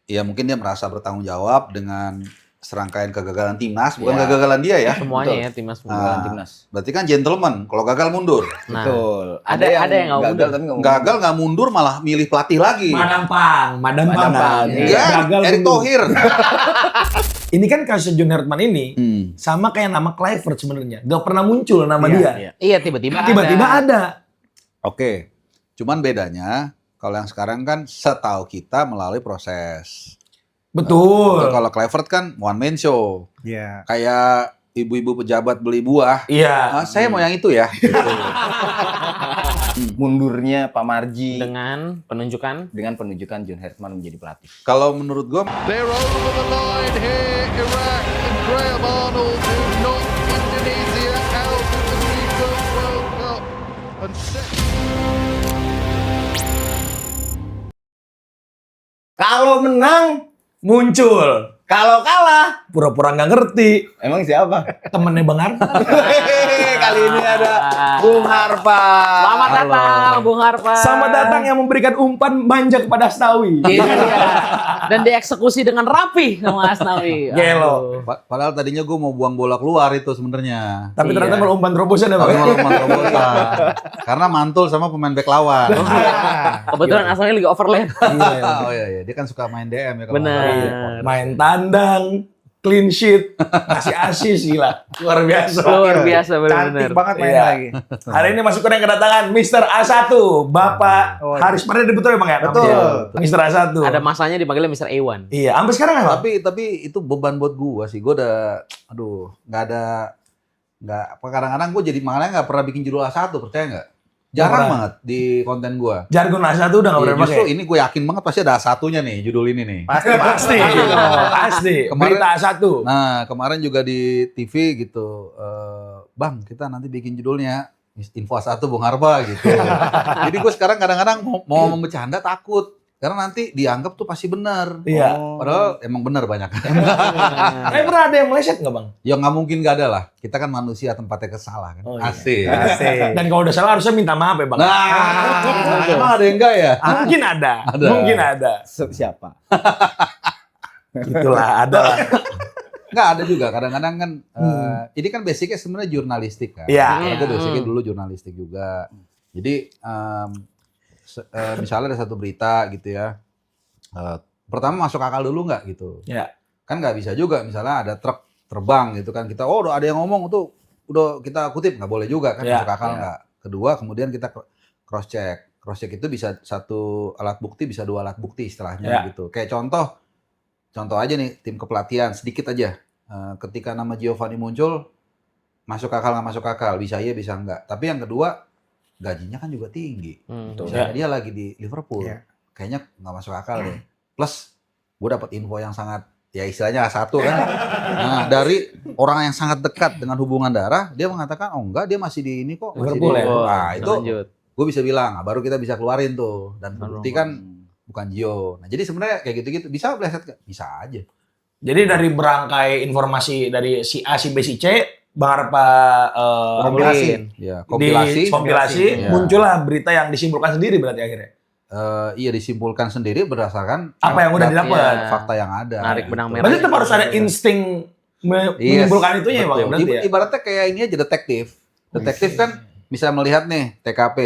ya mungkin dia merasa bertanggung jawab dengan serangkaian kegagalan timnas, bukan kegagalan dia ya. Semuanya Betul. ya timnas. Timnas. Berarti kan gentleman, kalau gagal mundur. Nah, Betul. ada yang nggak gagal mundur. tapi nggak Gagal nggak mundur malah milih pelatih lagi. Madam Pang. Iya, Gagal Erick mundur. Thohir. Ini kan kasus John Hertman ini sama kayak nama Kluivert sebenarnya. Gak pernah muncul nama dia. Iya tiba-tiba Tiba-tiba ada. Oke, cuman bedanya kalau yang sekarang kan setahu kita melalui proses. Betul. Kalau Kluivert kan one man show. Iya. Kayak ibu-ibu pejabat beli buah. Iya. Saya mau yang itu ya. Mundurnya Pak Marji dengan penunjukan John Hertman menjadi pelatih. Kalau menurut gua They're over the line here, Iraq and Graham Arnold who knocked Indonesia out of the FIFA World Cup and set. Kalau menang muncul. Kalau kalah pura-pura nggak ngerti. Emang siapa? Temennya Bang Harpan. Kali ini ada Bung Harpa. Selamat datang Bung Harpa. Selamat datang yang memberikan umpan manja kepada Astawi. Iya. Dan dieksekusi dengan rapi sama Asnawi. Gelo. padahal tadinya gua mau buang bola keluar itu sebenarnya. Tapi ternyata Iya. malah umpan terobosan ya Bang. Tapi malah umpan terobosan. Karena mantul sama pemain back lawan. Kebetulan Asnawi lagi overlap. Oh iya, dia kan suka main DM ya kalau Bener. nggak salah. Main tandang, clean sheet, kasih asis gila. Luar biasa. Luar biasa Cantik benar-benar. banget main Iya. lagi. Hari ini masukkan yang kedatangan Mr. A1, Bapak Oh, iya. Haris Pardede, betul ya Bang ya? Betul. Mr. A1. Ada masanya dipanggilnya Mr. A1. Iya, sampai sekarang ya Bang? Tapi itu beban buat gua sih. Gua udah kadang-kadang gua jadi makanya nggak pernah bikin judul A1, percaya nggak? Jarang pernah. banget di konten gua. Jargon A1 udah nggak Iya, pernah justru pakai? ini gue yakin banget pasti ada A1-nya nih judul ini nih. Pasti. Pasti. Kemarin- Berita A1. Nah, kemarin juga di TV gitu, Bang, kita nanti bikin judulnya Info A1 Bung Harpa gitu. Jadi gue sekarang kadang-kadang mau bercanda takut. Karena nanti dianggap tuh pasti benar. Iya. Padahal emang benar banyak. Tapi pernah ada yang meleset nggak Bang? Ya nggak mungkin nggak ada lah. Kita kan manusia tempatnya kesalah kan. Oh, iya. Asik. Asik. Dan kalau udah salah harusnya minta maaf ya Bang? Nah, emang ada yang enggak ya? Mungkin ada. Ada. Mungkin ada. Siapa? Itulah, ada lah. Enggak ada juga. Kadang-kadang kan, ini kan basicnya sebenarnya jurnalistik kan. Iya. Itu basicnya dulu jurnalistik juga. Jadi, misalnya ada satu berita gitu ya. Pertama masuk akal dulu nggak gitu. Iya. Kan nggak bisa juga. Misalnya ada truk terbang gitu kan. Kita, udah ada yang ngomong tuh. Udah kita kutip. Nggak boleh juga kan. Iya. Masuk akal nggak. Kedua, kemudian kita cross check. Cross check itu bisa satu alat bukti, bisa dua alat bukti istilahnya gitu. Kayak contoh aja nih, tim kepelatihan sedikit aja. Ketika nama Giovanni muncul, masuk akal nggak masuk akal, bisa iya bisa enggak. Tapi yang kedua, gajinya kan juga tinggi. Misalnya dia lagi di Liverpool, Iya. kayaknya nggak masuk akal deh. Plus, gue dapat info yang sangat, ya istilahnya satu kan. Nah, dari orang yang sangat dekat dengan hubungan darah, dia mengatakan, oh enggak, dia masih di ini kok. Masih Liverpool di, ya? Nah, itu Lanjut. gue bisa bilang, nah, baru kita bisa keluarin tuh. Dan bukti kan bukan Gio. Nah, jadi sebenarnya kayak gitu-gitu. Bisa meleset nggak? Bisa aja. Jadi dari berangkai informasi dari si A, si B, si C, Bang Harpa Kompilasi. Ya, kompilasi, Iya. muncullah berita yang disimpulkan sendiri berarti akhirnya. Iya, disimpulkan sendiri berdasarkan Apa yang udah didapat. fakta yang ada. Narik benang merah. Berarti tetap harus ada insting menyimpulkan itunya ya Bang, ya, Betul. berarti ya? Ibaratnya kayak ini aja detektif. Detektif kan bisa melihat nih TKP,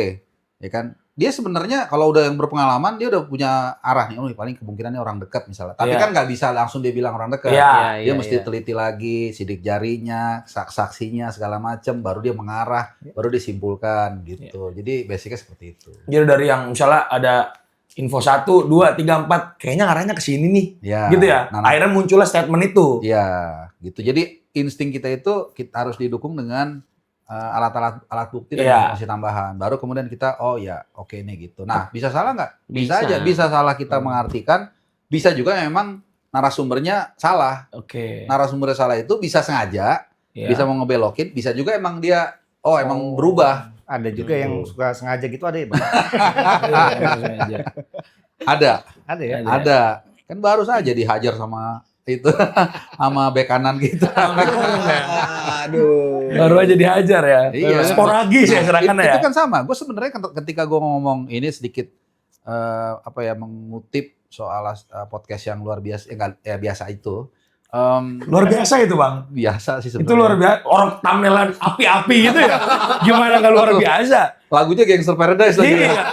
ya kan? Dia sebenarnya kalau udah yang berpengalaman dia udah punya arah nih. Oh, paling kemungkinannya orang dekat misalnya. Tapi Iya. kan nggak bisa langsung dia bilang orang dekat. Iya. Dia mesti teliti lagi, sidik jarinya, saksinya segala macam, baru dia mengarah, baru disimpulkan gitu. Jadi basicnya seperti itu. Jadi dari yang misalnya ada info 1, 2, 3, 4, kayaknya ngarahnya ke sini nih. Ya. Gitu ya. Nah, Akhirnya muncullah statement itu. Iya, gitu. Jadi insting kita itu kita harus didukung dengan alat bukti dan Iya. informasi tambahan. Baru kemudian kita, oh ya, oke nih gitu. Nah, bisa salah nggak? Bisa Bisa. aja. Bisa salah kita mengartikan. Bisa juga memang narasumbernya salah. Oke. Narasumbernya salah itu bisa sengaja, Iya. bisa mau ngebelokin, bisa juga emang dia, emang berubah. Ada juga yang suka sengaja gitu ada ya Bang? Ada, Ada ya? ada. Kan baru saja dihajar sama itu, sama bek kanan gitu. Aduh. Baru aja dihajar ya. Iya. Sporagis ya serangan Itu ya. kan sama. Gue sebenarnya ketika gue ngomong ini sedikit mengutip soal podcast yang luar biasa, biasa itu. Luar biasa itu Bang. Biasa sih sebenarnya. Itu luar biasa. Orang thumbnailan api-api gitu ya. Gimana nggak luar biasa? Lagunya Gangster Paradise lagi. Iya.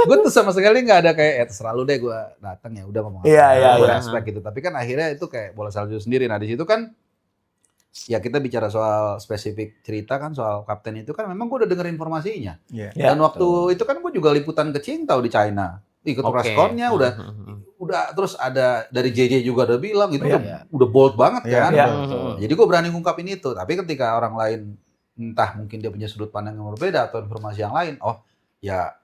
Gue tuh sama sekali nggak ada kayak terserah lu deh gue datang ya udah ngomong Iya. gue respect gitu. Tapi kan akhirnya itu kayak bola salju sendiri. Nah di situ kan ya kita bicara soal spesifik cerita kan soal kapten itu kan memang gue udah denger informasinya. Iya. Dan waktu itu kan gue juga liputan ke Cintau di China. Ikut pressconnya udah terus ada dari JJ juga udah bilang itu udah bold banget kan. Iya. Jadi gue berani ngungkapin itu. Tapi ketika orang lain entah mungkin dia punya sudut pandang yang berbeda atau informasi yang lain, oh ya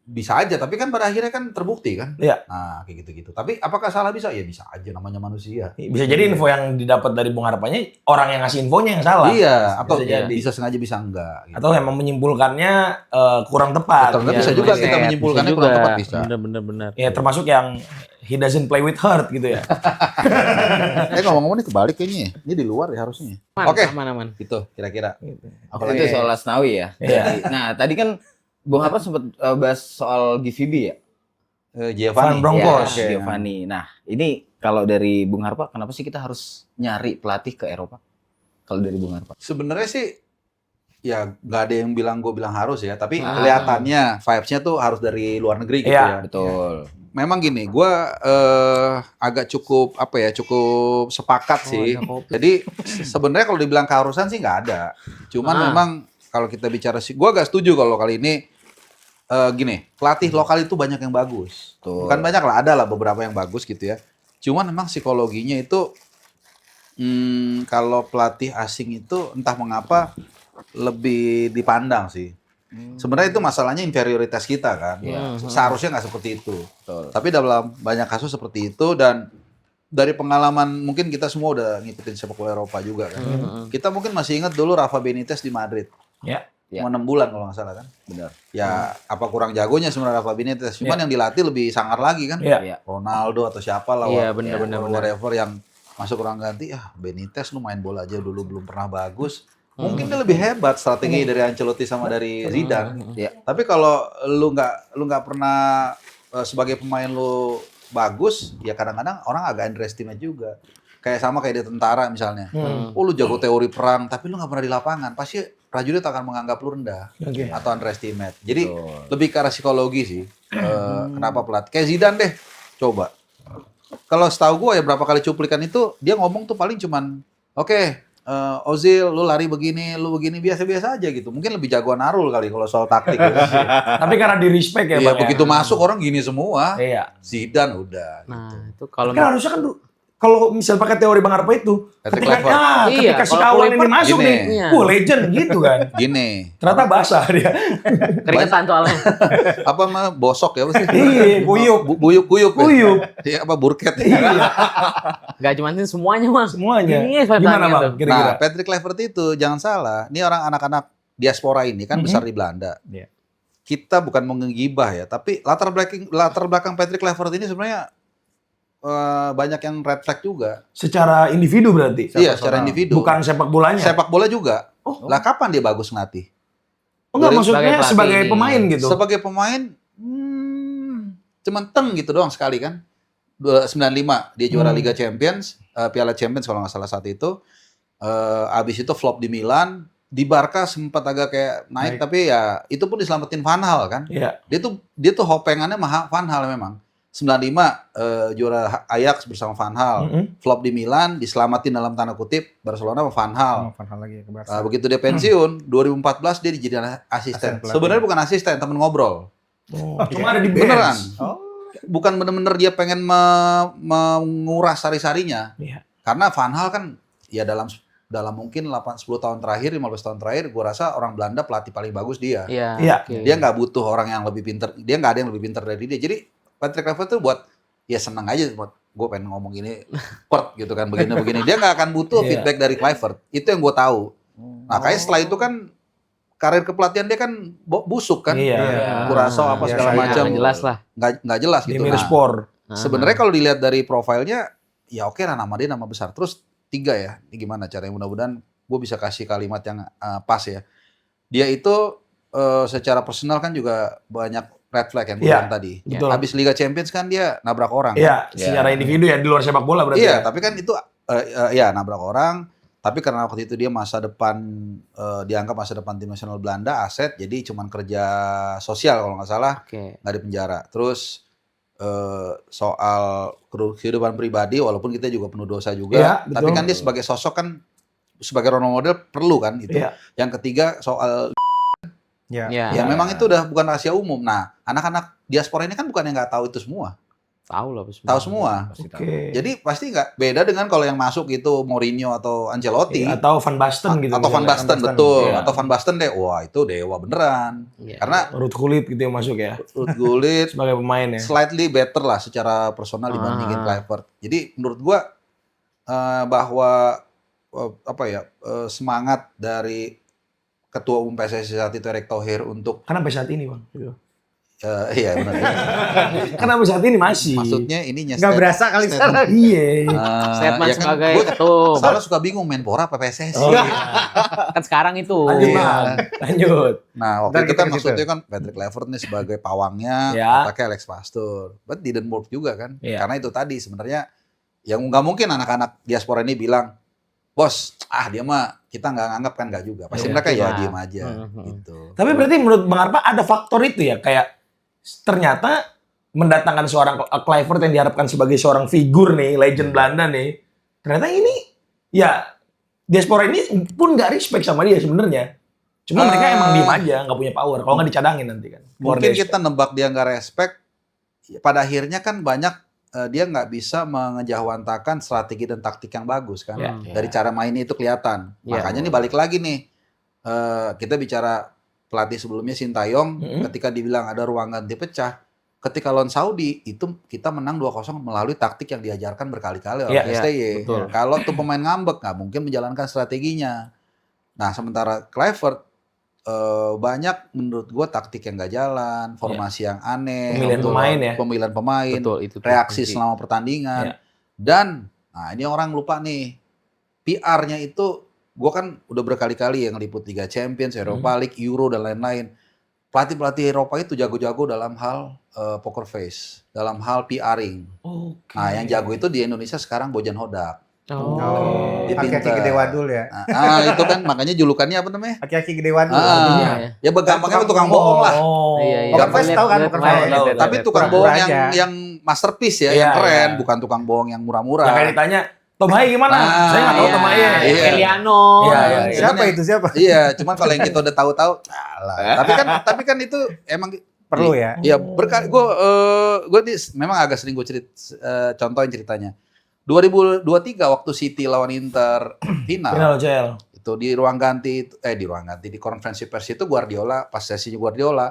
bisa aja. Tapi kan pada akhirnya kan terbukti kan. Iya. Nah kayak gitu-gitu. Tapi apakah salah bisa? Ya bisa aja namanya manusia. Bisa jadi info yang didapat dari Bung Harapannya orang yang ngasih infonya yang salah. Iya. Atau Bisa jadi. bisa sengaja bisa enggak. Gitu. Atau emang menyimpulkannya kurang tepat. Atau enggak Iya, bisa juga bisa kita menyimpulkannya juga. kurang tepat bisa. Bener. Ya termasuk yang he doesn't play with heart gitu ya. Ngomong-ngomong ini kebalik kayaknya. Ini di luar ya harusnya. Oke. Aman. Gitu kira-kira. Itu soal Asnawi ya. Iya. Nah, tadi kan Bung Harpa sempat bahas soal GVB ya. Giovanni. Van Bronckhorst. Ya, Giovanni. Nah, ini kalau dari Bung Harpa, kenapa sih kita harus nyari pelatih ke Eropa? Kalau dari Bung Harpa. Sebenarnya sih ya nggak ada yang gue bilang harus ya, tapi kelihatannya vibes-nya tuh harus dari luar negeri gitu Iya, ya. Betul. Memang gini, gue agak cukup sepakat sih. Jadi sebenarnya kalau dibilang keharusan sih nggak ada. Cuman memang kalau kita bicara sih, gue agak setuju kalau kali ini gini, pelatih lokal itu banyak yang bagus. Betul. Bukan banyak lah, ada lah beberapa yang bagus gitu ya. Cuman memang psikologinya itu kalau pelatih asing itu entah mengapa lebih dipandang sih. Sebenarnya itu masalahnya inferioritas kita kan. Seharusnya nggak seperti itu. Betul. Tapi dalam banyak kasus seperti itu dan dari pengalaman mungkin kita semua udah ngikutin sepak bola Eropa juga kan. Kita mungkin masih ingat dulu Rafa Benitez di Madrid. Ya. Cuma 6 bulan kalau nggak salah kan. Benar. Ya apa kurang jagonya sebenarnya Rafa Benitez. Cuman yang dilatih lebih sangar lagi kan. Iya. Ronaldo atau siapa lah. Iya, benar. Whatever yang masuk orang ganti. Benitez lu main bola aja dulu belum pernah bagus. Mungkin dia lebih hebat strategi dari Ancelotti sama dari Zidane. Ya. Tapi kalau lu nggak pernah sebagai pemain lu bagus, ya kadang-kadang orang agak underestimate juga. Kayak sama kayak di tentara misalnya. Oh lu jago teori perang, tapi lu nggak pernah di lapangan, pasti prajurit akan menganggap lu rendah atau underestimate. Jadi lebih ke arah psikologi sih. Kenapa pelatih? Kayak Zidane deh, coba. Kalau setahu gue ya berapa kali cuplikan itu dia ngomong tuh paling cuman, oke, Ozil, lu lari begini, lu begini, biasa-biasa aja gitu. Mungkin lebih jagoan Arul kali kalau soal taktik. Gitu. Tapi karena di respect ya Iya, Bang. begitu masuk orang gini semua. Iya. Zidane udah. Nah, itu kalau Kan harusnya kan kalau misal pakai teori Bang Harpa itu, Patrick ketika Kluivert. Iya, ketika si kalau kawan ini Kluivert masuk gini. nih, Iya. legend gitu kan. Gini, Ternyata basah dia. keringetan soalnya. apa mah bosok ya apa sih? Iya, buyuk. Buyuk. Ya? Buyuk. Iya, apa burket. Gak cuma itu semuanya Mas. Semuanya. Ini Gimana Bang tuh. kira-kira? Nah, Patrick Kluivert itu jangan salah. Ini orang anak-anak diaspora ini kan besar di Belanda. Iya. Kita bukan mau ngegibah ya, tapi latar belakang Patrick Kluivert ini sebenarnya banyak yang red flag juga. Secara individu berarti? Iya, secara individu. Bukan sepak bolanya? Sepak bola juga. Lah kapan dia bagus ngelatih? Oh enggak, maksudnya Sebagai pelatih. sebagai pemain gitu? Sebagai pemain, cuman gitu doang sekali kan. 95 dia juara Liga Champions, Piala Champions kalau nggak salah saat itu. Abis itu flop di Milan, di Barca sempat agak kayak naik. Tapi ya itu pun diselamatin Van Hal kan. Iya. Dia tuh hopengannya mah Van Hal memang. 95 juara Ajax bersama Van Hal, flop di Milan, diselamatin dalam tanda kutip Barcelona sama Van Hal. Van Hal lagi ke Barca. Begitu dia pensiun, 2014 dia dijadikan asisten. Pelatih. Sebenarnya bukan asisten, temen ngobrol. Oh, cuma ada di bench. Beneran. Oh. Bukan bener-bener dia pengen menguras sari-sarinya. Iya. Karena Van Hal kan ya dalam mungkin 10 tahun terakhir, 15 tahun terakhir, gua rasa orang Belanda pelatih paling bagus dia. Iya. Iya. oke. Dia nggak butuh orang yang lebih pinter. Dia nggak ada yang lebih pinter dari dia. Jadi Patrick Kluivert tuh buat ya seneng aja buat gue pengen ngomong ini pert gitu kan begini. Dia nggak akan butuh Iya. feedback dari Kluivert. Itu yang gue tahu. Nah kayaknya setelah itu kan karir kepelatihan dia kan busuk kan. Iya. Curaçao apa segala Biasanya macam. Nggak jelas lah. Nggak jelas Di gitu. Mirspor. Sebenarnya kalau dilihat dari profilnya ya oke lah nama dia nama besar. Terus 3 ya. Ini gimana caranya mudah-mudahan gue bisa kasih kalimat yang pas ya. Dia itu secara personal kan juga banyak red flag yang gue Iya, bilang tadi. betul. Habis Liga Champions kan dia nabrak orang. Iya, secara individu ya di luar sepak bola berarti. Iya, ya. tapi kan itu ya nabrak orang. Tapi karena waktu itu dia masa depan dianggap masa depan tim nasional Belanda, aset, jadi cuman kerja sosial kalau nggak salah, Oke. nggak di penjara. Terus soal kehidupan pribadi, walaupun kita juga penuh dosa juga, Iya, tapi betul. kan dia sebagai sosok kan sebagai role model perlu kan itu. Iya. Yang ketiga soal Ya. Ya, ya memang itu udah bukan rahasia umum. Nah, anak-anak diaspora ini kan bukan yang nggak tahu itu semua, tahu lah tahu semua. Pasti tahu. Oke. Jadi pasti nggak beda dengan kalau yang masuk itu Mourinho atau Ancelotti. Iya, atau Van Basten gitu. Atau Van misalnya. Basten, Van Basten. betul. Iya. Atau Van Basten deh, wah itu dewa beneran. Iya. Karena Ruud Gullit gitu yang masuk ya. Ruud Gullit Sebagai pemain ya. slightly better lah secara personal dibandingin Kluivert. Jadi menurut gua bahwa semangat dari Ketua Umum PSSI saat itu Erick Thohir untuk Kan sampai saat ini, Bang. Gitu. iya benar. Kan sampai saat ini masih. Maksudnya ininya Nggak berasa kali sekarang. Iya. Statement sebagai gua ketum. Selalu suka bingung Menpora apa PSSI. Oh, Kan sekarang itu. Lanjut, Iya. Bang. Lanjut. Nah, waktu Ntar itu kita kan ke situ. maksudnya kan Patrick Kluivert nih sebagai pawangnya, Ya. pakai Alex Pastur. But didn't work juga kan. Iya. Karena itu tadi sebenarnya yang nggak mungkin anak-anak diaspora ini bilang, "Bos, dia mah kita nggak nganggap kan nggak juga." Pasti Iya. mereka ya Iya. diem aja Mhm. gitu. Tapi berarti menurut Bang Arpa ada faktor itu ya, kayak ternyata mendatangkan seorang Kluivert yang diharapkan sebagai seorang figur nih, legend Belanda nih. Ternyata ini ya diaspora ini pun nggak respect sama dia sebenarnya. Cuma mereka emang diem aja, nggak punya power. Kalau nggak dicadangin nanti kan. Keluar Mungkin dari kita nebak dia nggak respect. Pada akhirnya kan banyak dia nggak bisa mengejawantahkan strategi dan taktik yang bagus kan. Ya. Dari cara mainnya itu kelihatan. Ya. Makanya nih balik lagi nih. Kita bicara pelatih sebelumnya Sintayong ketika dibilang ada ruang ganti pecah. Ketika lawan Saudi itu kita menang 2-0 melalui taktik yang diajarkan berkali-kali oleh Iya, STY. betul. Kalau tuh pemain ngambek nggak mungkin menjalankan strateginya. Nah sementara Kluivert banyak menurut gua taktik yang nggak jalan, formasi yang aneh, Pemilihan untuk pemain ya. pemilihan pemain, Betul, itu tuh reaksi kunci. selama pertandingan, Iya. dan nah ini orang lupa nih PR-nya itu, gue kan udah berkali-kali yang ngeliput Liga Champions, Europa League, Euro dan lain-lain. Pelatih-pelatih Eropa itu jago-jago dalam hal poker face, dalam hal PRing. Oke. Nah yang jago itu di Indonesia sekarang Bojan Hodak. Oh. Dia Aki-aki pinter. gede wadul ya. Nah, itu kan makanya julukannya apa namanya? Aki-aki gede wadul. Iya. Ya gampangnya tukang bohong lah. Oh. Iya, iya. Poker face tahu kan, Lihat, poker lihat, face. lihat, lihat, Tapi lihat. tukang Pura-pura bohong aja. yang masterpiece ya, Iya, yang keren, iya. bukan tukang bohong yang murah-murah. Nah, kayak ditanya, Tom Hai gimana? Nah, Saya nggak tahu Iya, Tom Hai. Iya. Eliano. Iya, iya, iya. Siapa itu siapa? Iya, cuman kalau yang kita udah tahu-tahu, alah. Tapi kan itu emang Perlu ya. Iya, berkali gue memang agak sering gue contohin ceritanya. 2023 waktu City lawan Inter Final final CL. itu di konferensi pers itu Guardiola pas sesinya Guardiola,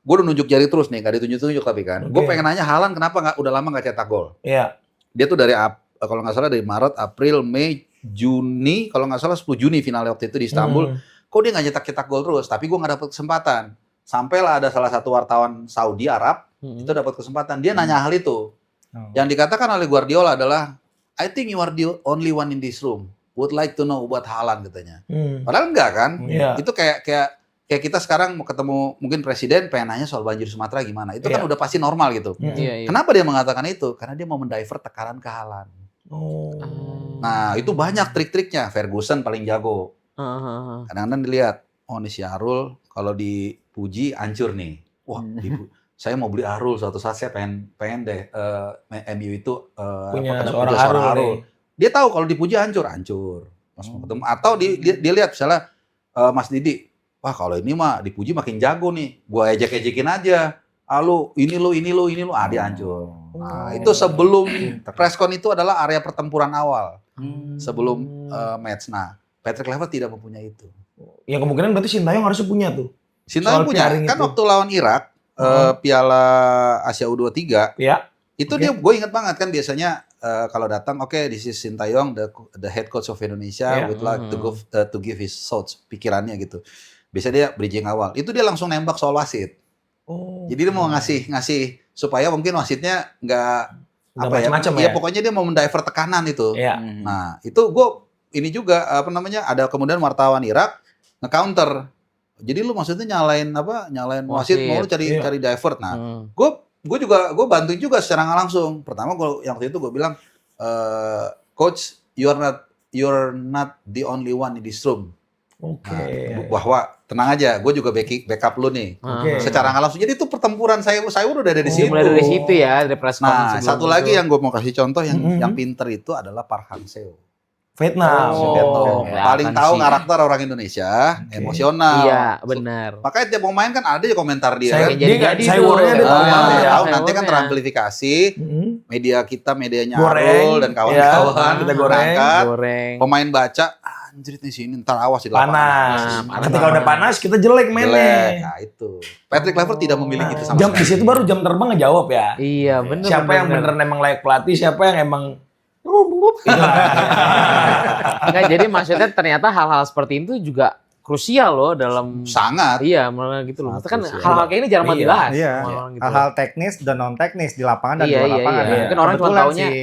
gue udah nunjuk jari terus nih, gak ditunjuk-tunjuk tapi kan. Gue Oke. pengen nanya Haaland kenapa udah lama gak cetak gol. Iya. Dia tuh dari kalau nggak salah dari Maret, April, Mei, Juni, kalau nggak salah 10 Juni finalnya waktu itu di Istanbul. Kok dia nggak cetak gol terus? Tapi gue nggak dapet kesempatan. Sampailah ada salah satu wartawan Saudi Arab itu dapat kesempatan. Dia nanya hal itu. Yang dikatakan oleh Guardiola adalah, I think you are the only one in this room. Would like to know about Haaland katanya. Padahal enggak kan? Iya. Itu kayak kita sekarang mau ketemu mungkin presiden pengen nanya soal banjir Sumatera gimana. Itu kan Iya. udah pasti normal gitu. Iya, iya. Kenapa dia mengatakan itu? Karena dia mau mendivert tekanan ke Haaland. Oh. Nah, itu banyak trik-triknya. Ferguson paling jago. Kadang-kadang dilihat, oh ini si Arul kalau dipuji hancur nih. Wah, saya mau beli Arul suatu saat saya pengen deh MU itu Punya punya seorang seorang Arul Arul. Dia tahu kalau dipuji hancur. Pas mau ketemu atau dia lihat misalnya Mas Didi, wah kalau ini mah dipuji makin jago nih. Gua ejek-ejekin aja. Ini lu, dia hancur. Nah, itu sebelum preskon itu adalah area pertempuran awal. Sebelum match. Nah, Patrick Kluivert tidak mempunyai itu. Ya kemungkinan berarti Sintayong harusnya punya tuh. Sintayong Soal punya, pairing kan itu. waktu lawan Irak, Piala Asia U23, Ya. itu gue ingat banget kan biasanya kalau datang, oke, this is Sintayong, the head coach of Indonesia, Yeah. would like to give his thoughts, pikirannya gitu. Biasanya dia bridging awal. Itu dia langsung nembak soal wasit. Oh. Jadi dia mau ngasih supaya mungkin wasitnya nggak Nggak apa ya? macem-macem Iya, ya? pokoknya dia mau mendivert tekanan itu. Iya. Nah, itu gue ini juga ada kemudian wartawan Irak nge-counter. Jadi lu maksudnya nyalain wasit mau lu cari Iya. cari divert. Nah, Hmm. gue bantuin juga secara nggak langsung. Pertama yang waktu itu gue bilang, coach, you're not the only one in this room. Oke. Nah, bahwa tenang aja, gue juga backup lu nih. Oke. Secara nggak langsung. Jadi itu pertempuran saya udah dari situ. Mulai dari situ ya, dari press Nah, conference satu sebelum lagi itu. yang gue mau kasih contoh Mhm. yang pinter itu adalah Park Hang-seo. Vietnam. Oh, Paling kelihatan tahu sih. karakter orang Indonesia, Oke. emosional. Iya, benar. Makanya tiap pemain kan ada aja komentar dia. Saya kan. Jadi dia tuh. sayurnya dia tahu Ah, banget ya. tahu nanti kan Sayurnya. teramplifikasi Mhm. media kita, medianya Goreng, Arul dan kawan-kawan ya, kita goreng. ngangkat, Goreng. pemain baca, anjir di sini ntar awas di lapangan. Panas. Nah, Ketika udah panas kita jelek Jelek. mainnya. Nah, itu. Patrick Kluivert tidak memiliki itu sama Jam di situ baru jam terbang ngejawab ya. Iya, benar. Siapa yang beneran emang layak pelatih, siapa yang emang Enggak, jadi maksudnya ternyata hal-hal seperti itu juga krusial loh dalam Sangat. iya, malah gitu loh. Sangat Maksudnya kan krusial. hal-hal kayak ini jarang banget Iya. dibahas. Iya. Malah gitu. Hal-hal teknis dan non teknis di lapangan dan Iya, di luar iya, lapangan. iya. Mungkin orang cuma Kebetulan taunya si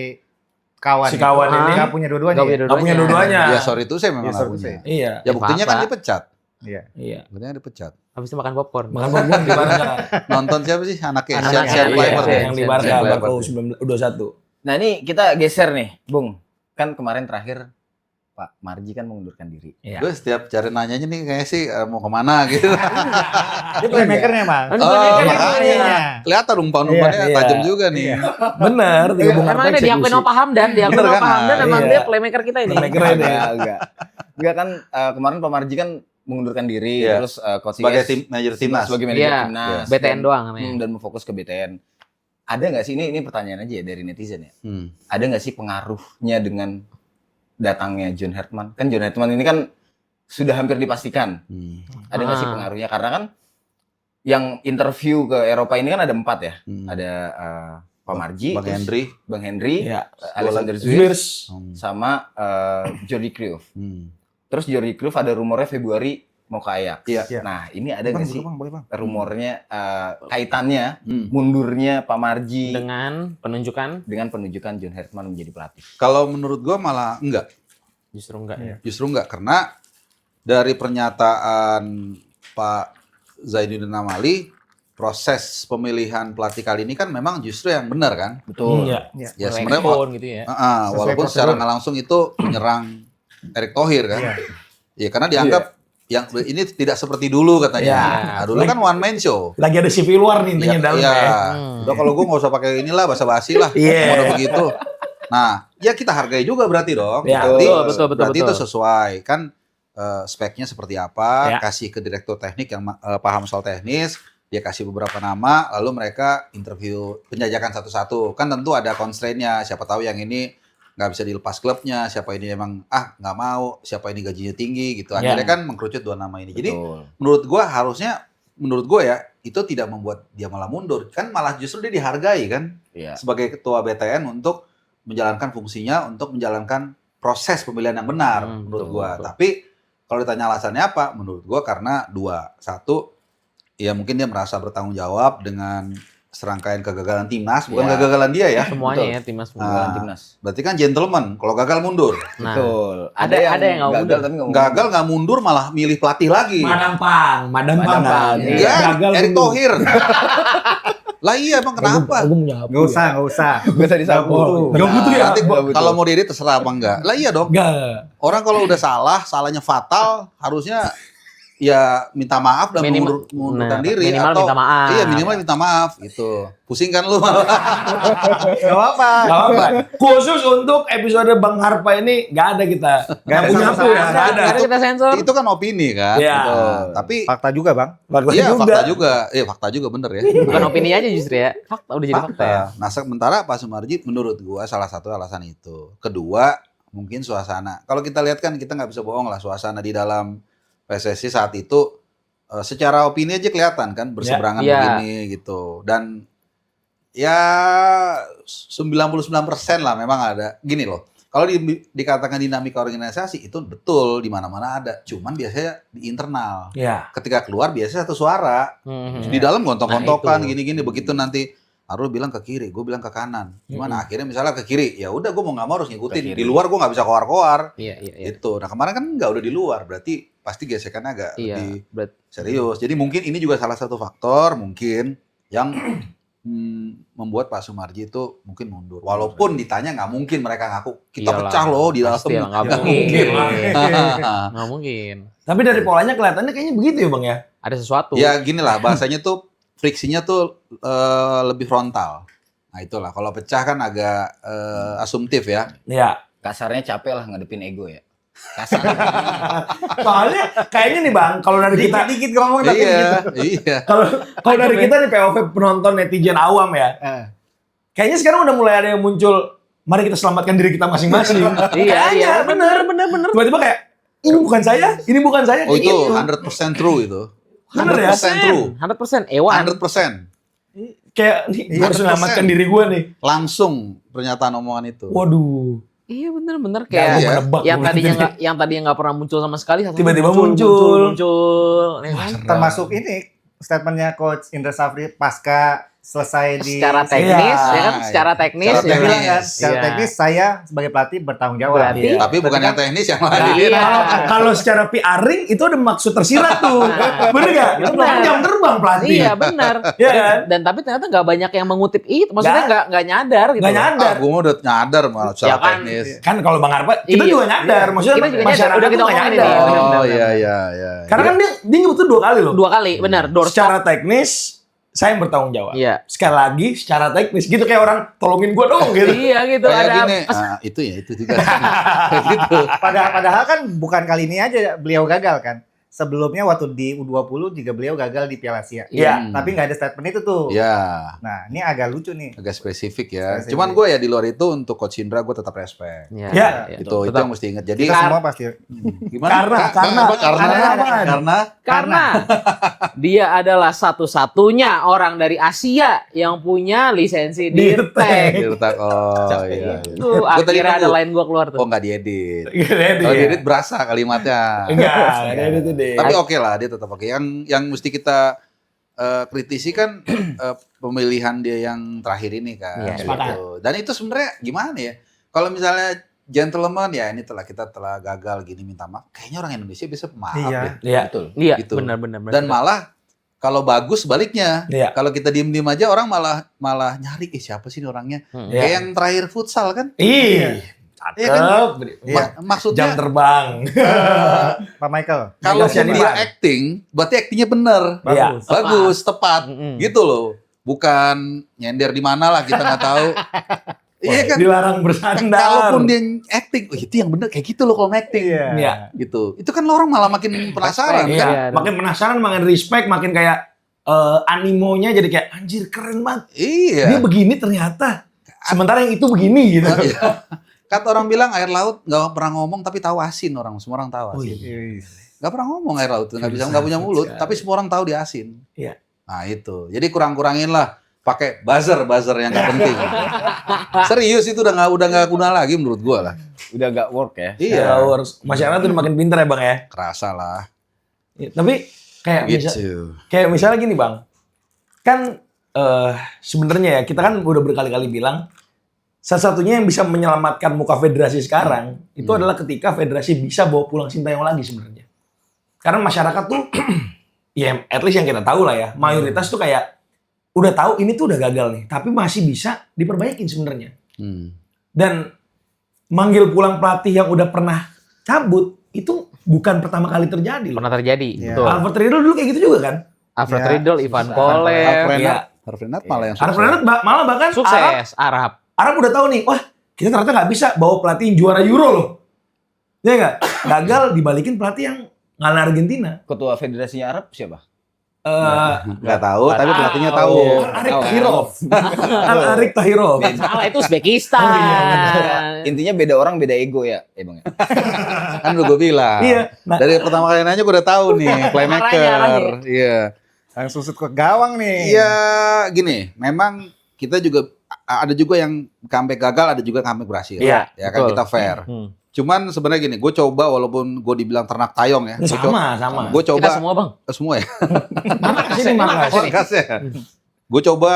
kawan Si kawan itu ini nggak punya dua-duanya. nggak punya nggak punya dua-duanya. Ya sorry itu saya memang Iya, nggak sorry to punya. say. Iya. Ya buktinya kan apa-apa. dipecat. Iya. Iya. Buktinya dipecat. Habis itu makan popcorn. Makan popcorn di Barca. Nonton siapa sih anaknya? Anaknya, Sean iya, Kluivert iya. ya? Yang di Sean Barca, Kluivert. Barca U21. Nah ini kita geser nih, Bung. Kan kemarin terakhir Pak Marji kan mengundurkan diri. Iya. Gue setiap cari nanyanya nih kayaknya sih mau kemana gitu. Dia playmakernya, Bang. Oh, Oh, makanya. makanya. Kelihatan umpan-umpannya Iya, tajam iya. juga nih. Bener, tiga Bung Emang Harpa ada diakuin eksekusi. sama Pak Hamdan, diakuin Bener sama kan? Pak Hamdan emang Iya. dia playmaker kita ini. Playmaker. Keren ya. Enggak kan kemarin Pak Marji kan mengundurkan diri, Iya. terus coach Sebagai IS manajer timnas. sebagai manajer Iya, timnas, BTN dan- doang namanya. dan mau fokus ke BTN. Ada nggak sih ini pertanyaan aja ya dari netizen ya? Hmm. Ada nggak sih pengaruhnya dengan datangnya John Hertman? Kan John Hertman ini kan sudah hampir dipastikan. Hmm. Ada nggak sih Ah. pengaruhnya? Karena kan yang interview ke Eropa ini kan ada 4 ya. Hmm. Ada Pak Marji, Bang terus Henry. Bang Henry, Iya. Alexander Zwiers, Zwiers. Hmm. sama Jordi Cruyff. Hmm. Terus Jordi Cruyff ada rumornya Februari mau ke Ajax. Iya. Nah ini ada nggak sih boleh bang. rumornya kaitannya Hmm. mundurnya Pak Marji Dengan penunjukan dengan penunjukan John Hertman menjadi pelatih? Kalau menurut gua malah enggak. justru enggak ya. Justru enggak karena dari pernyataan Pak Zainuddin Amali, proses pemilihan pelatih kali ini kan memang justru yang benar kan? Betul. Iya. Ya Mulai sebenarnya handphone gitu ya. Sesuai walaupun prosedur. secara nggak langsung itu menyerang Erick Thohir kan? Iya. Ya karena dianggap yang ini tidak seperti dulu katanya. Iya. Nah, dulu kan one man show. Lagi ada CV luar nih intinya dalam Iya. ya. Udah kalau gue nggak usah pakai inilah basa-basi lah. Iya. Udah begitu. Nah, ya kita hargai juga berarti dong. Ya, Berarti, betul, berarti itu betul. sesuai kan speknya seperti apa, Ya. kasih ke direktur teknik yang paham soal teknis, dia kasih beberapa nama, lalu mereka interview penjajakan satu-satu. Kan tentu ada constraint-nya, siapa tahu yang ini nggak bisa dilepas klubnya, siapa ini emang nggak mau, siapa ini gajinya tinggi gitu. Ya. Akhirnya kan mengkerucut 2 nama ini. Jadi Betul. menurut gua ya itu tidak membuat dia malah mundur, kan malah justru dia dihargai kan Iya. sebagai ketua BTN untuk menjalankan fungsinya, untuk menjalankan proses pemilihan yang benar menurut betul, gua. betul. Tapi kalau ditanya alasannya apa, menurut gua karena 2. 1, ya mungkin dia merasa bertanggung jawab dengan serangkaian kegagalan timnas, bukan Ya. kegagalan dia ya. Semuanya betul. ya timnas Ah. Pemilihan timnas. Berarti kan gentleman, kalau gagal mundur. Nah, Betul. ada yang nggak gagal mundur. tapi nggak Gagal nggak mundur malah milih pelatih lagi. Madam Pang. Madam Pang. Enggak, Gagal Erick dulu. Thohir. Lah iya emang kenapa? Aku punya HP. Nggak usah, nggak usah. Gue tadi sapu. Oh, nggak butuh ya? Nanti Nggak butuh. kalau mau diedit terserah apa enggak. Lah iya dong. Enggak. Orang kalau udah salah, salahnya fatal, harusnya ya minta maaf dan mengundurkan diri minimal atau minta maaf. iya minimal minta maaf gitu. Pusing kan lu? Nggak apa-apa. Gak apa-apa. Khusus untuk episode Bang Harpa ini nggak ada kita. Nggak ada punya sama-sama. ya. Nggak ada. Ada kita sensor. Itu kan opini kan. Iya. Nah, tapi Fakta juga, Bang. iya fakta juga. Fakta juga bener ya. Bukan opini aja justru ya. Fakta udah jadi fakta ya. Nah, sementara Pak Sumarji menurut gua salah satu alasan itu. Kedua, mungkin suasana. Kalau kita lihat kan kita nggak bisa bohong lah suasana di dalam PSSI saat itu secara opini aja kelihatan kan berseberangan Ya. begini gitu. Dan ya 99% lah memang ada. Gini loh. Kalau dikatakan dinamika organisasi itu betul di mana-mana ada. Cuman biasanya di internal. Ya. Ketika keluar biasanya satu suara. Mhm. Di dalam gontok-gontokan Nah, itu. gini-gini begitu nanti Arul bilang ke kiri, gue bilang ke kanan. Gimana akhirnya misalnya ke kiri, ya udah gue mau nggak mau harus Ke ngikutin. kiri. Di luar gue nggak bisa koar-koar. Iya, iya, iya. Gitu. Nah kemarin kan nggak udah di luar, berarti pasti gesekannya agak Iya. lebih Berat. serius. Jadi mungkin ini juga salah satu faktor mungkin yang membuat Pak Sumarji itu mungkin mundur. Walaupun ditanya nggak mungkin mereka ngaku kita Iyalah, pecah loh di dalam. pasti lah, nggak Nggak mungkin. mungkin. Nggak mungkin. Tapi dari polanya kelihatannya kayaknya begitu ya Bang ya. Ada sesuatu. Ya gini lah bahasanya tuh friksinya tuh lebih frontal. Nah itulah kalau pecah kan agak asumtif ya. Iya. Kasarnya capek lah ngadepin ego ya. Kasar. Soalnya kayaknya nih Bang, kalau dari kita Dikit-dikit ngomong tapi gitu. Iya. kalau dari kita nih POV penonton netizen awam ya. Kayaknya sekarang udah mulai ada yang muncul, mari kita selamatkan diri kita masing-masing. Iya, bener. Tiba-tiba kayak, ini bukan saya. Oh kayak itu gitu. 100% true itu. Bener ya? 100% true. 100% Ewan. 100%. Kayak, nih, gue harus 100%. selamatkan diri gue nih. Langsung pernyataan omongan itu. Waduh. Iya bener-bener Kayak kayak Iya. menebak. yang gua tadinya nanti. nggak pernah muncul sama sekali Tiba-tiba muncul. Ya kan? Termasuk ini statementnya Coach Indra Safri pasca selesai di Secara teknis Iya. ya kan secara teknis Secara ya dia kan? bilang kan, teknis. secara Iya. teknis saya sebagai pelatih bertanggung jawab. Berarti- Iya. Tapi bukan yang teknis yang lain. Iya. Kalau secara PR-ing itu ada maksud tersirat tuh. Bener gak? Itu Benar. jam terbang pelatih. Iya benar. Iya kan? Dan tapi ternyata nggak banyak yang mengutip itu. Maksudnya nggak nyadar gitu. Nggak loh. nyadar. Gue udah nyadar malah secara Ya kan. teknis. Kan kalau Bang Arpa, kita Iya. juga nyadar. Maksudnya Kita juga nyadar. masyarakat Udah kita tuh nggak ngomongin nyadar. ini. Benar, Oh benar, iya iya. Karena kan dia nyebut tuh 2 kali loh. 2 kali, benar. Doorstop. Secara teknis, saya yang bertanggung jawab. Iya. Sekali lagi, secara teknis. Gitu kayak orang tolongin gue dong gitu. Iya gitu Kayak ada. gini, itu juga. Kayak gitu. Padahal kan bukan kali ini aja beliau gagal kan. Sebelumnya waktu di U20 juga beliau gagal di Piala Asia. Iya. Tapi nggak ada statement itu tuh. Ya, Nah, ini agak lucu nih. agak spesifik ya. Spesifik. Cuman gue ya di luar itu untuk Coach Indra gue tetap respect. Iya. Ya, iya. Itu yang mesti ingat. Jadi Kita semua pasti gimana? Karena Karena dia adalah satu-satunya orang dari Asia yang punya lisensi Dirtek. Dirtek. Oh iya. Tuh Gua tadi akhirnya ada nunggu. line gua keluar tuh. Oh nggak diedit. Gede Kalau dia. diedit berasa kalimatnya. Enggak, ada itu deh. Tapi oke lah dia tetap oke. Yang mesti kita kritisi kan pemilihan dia yang terakhir ini kan. Iya, gitu. Dan itu sebenarnya gimana ya? Kalau misalnya gentleman ya ini kita telah gagal gini minta maaf. Kayaknya orang Indonesia bisa maaf Iya. deh. Iya. Betul. Iya, Gitu. benar. Dan malah kalau bagus sebaliknya. Iya. Kalau kita diem-diem aja orang malah nyari siapa sih ini orangnya? Hmm. Iya. Kayak yang terakhir futsal kan? Iya. Iya kan? Cakep. Iya. Jam Maksudnya terbang. Pak Michael. kalau Michael dia Sianiban. acting, berarti actingnya bener. Iya. Bagus, tepat. Mm-mm. Gitu loh. Bukan nyender di mana lah kita nggak tahu. Iya kan? Dilarang bersandar. Kalaupun dia acting, oh, itu yang bener kayak gitu loh kalau acting. Iya. Gitu. Itu kan orang malah makin penasaran Iya. kan? Iya. Makin penasaran, makin respect, makin kayak animonya jadi kayak anjir keren banget. Dia Iya. begini ternyata. Sementara yang itu begini gitu. Iya. Kata orang bilang air laut nggak pernah ngomong tapi tahu asin orang. Semua orang tahu Oh, asin. iya. Nggak pernah ngomong air laut, nggak punya mulut, tapi semua orang tahu dia asin. Iya. Nah itu, jadi kurangin lah pakai buzzer yang nggak penting. Serius itu udah nggak guna lagi menurut gua lah. Udah gak work ya. Iya, Masyarakat udah makin pintar ya Bang ya. kerasa lah. Ya, tapi kayak Gitu. misalnya gini Bang. Kan sebenarnya ya kita kan udah berkali-kali bilang salah satunya yang bisa menyelamatkan muka federasi sekarang itu adalah ketika federasi bisa bawa pulang Sintayong lagi sebenarnya. Karena masyarakat tuh ya at least yang kita tahu lah ya, mayoritas tuh kayak udah tahu ini tuh udah gagal nih, tapi masih bisa diperbaikin sebenarnya. Hmm. Dan manggil pulang pelatih yang udah pernah cabut itu bukan pertama kali terjadi loh. Pernah terjadi, Iya. betul. Alfred Riedel dulu kayak gitu juga kan? Alfred Ya, Riedel, Ivan susah. Kolev, Iya. Harfrenat malah yang sukses. Arab Renat malah bahkan sukses Arab. Arab udah tahu nih, wah kita ternyata nggak bisa bawa pelatih yang juara Euro loh. Ya nggak? Gagal dibalikin pelatih yang ngalahin Argentina. Ketua Federasinya Arab siapa? Nggak tahu, tapi pelatihnya tahu. Arik Tahirov. Arik Tahirov. Salah itu Uzbekistan. Oh, iya, Intinya beda orang beda ego ya, Bang ya. Kan udah gue bilang. Iya. Nah, Dari pertama kali nanya gue udah tahu nih playmaker. Arahnya. Iya. Langsung sudut ke gawang nih. Iya, gini, memang kita juga ada juga yang comeback gagal, ada juga comeback berhasil. Iya, Ya kan betul. kita fair. Hmm. Cuman sebenarnya gini, gue coba walaupun gue dibilang ternak tayong ya. sama. Gue Kita coba semua Bang. semua ya. Sini makasih. Makasih ya. Gue coba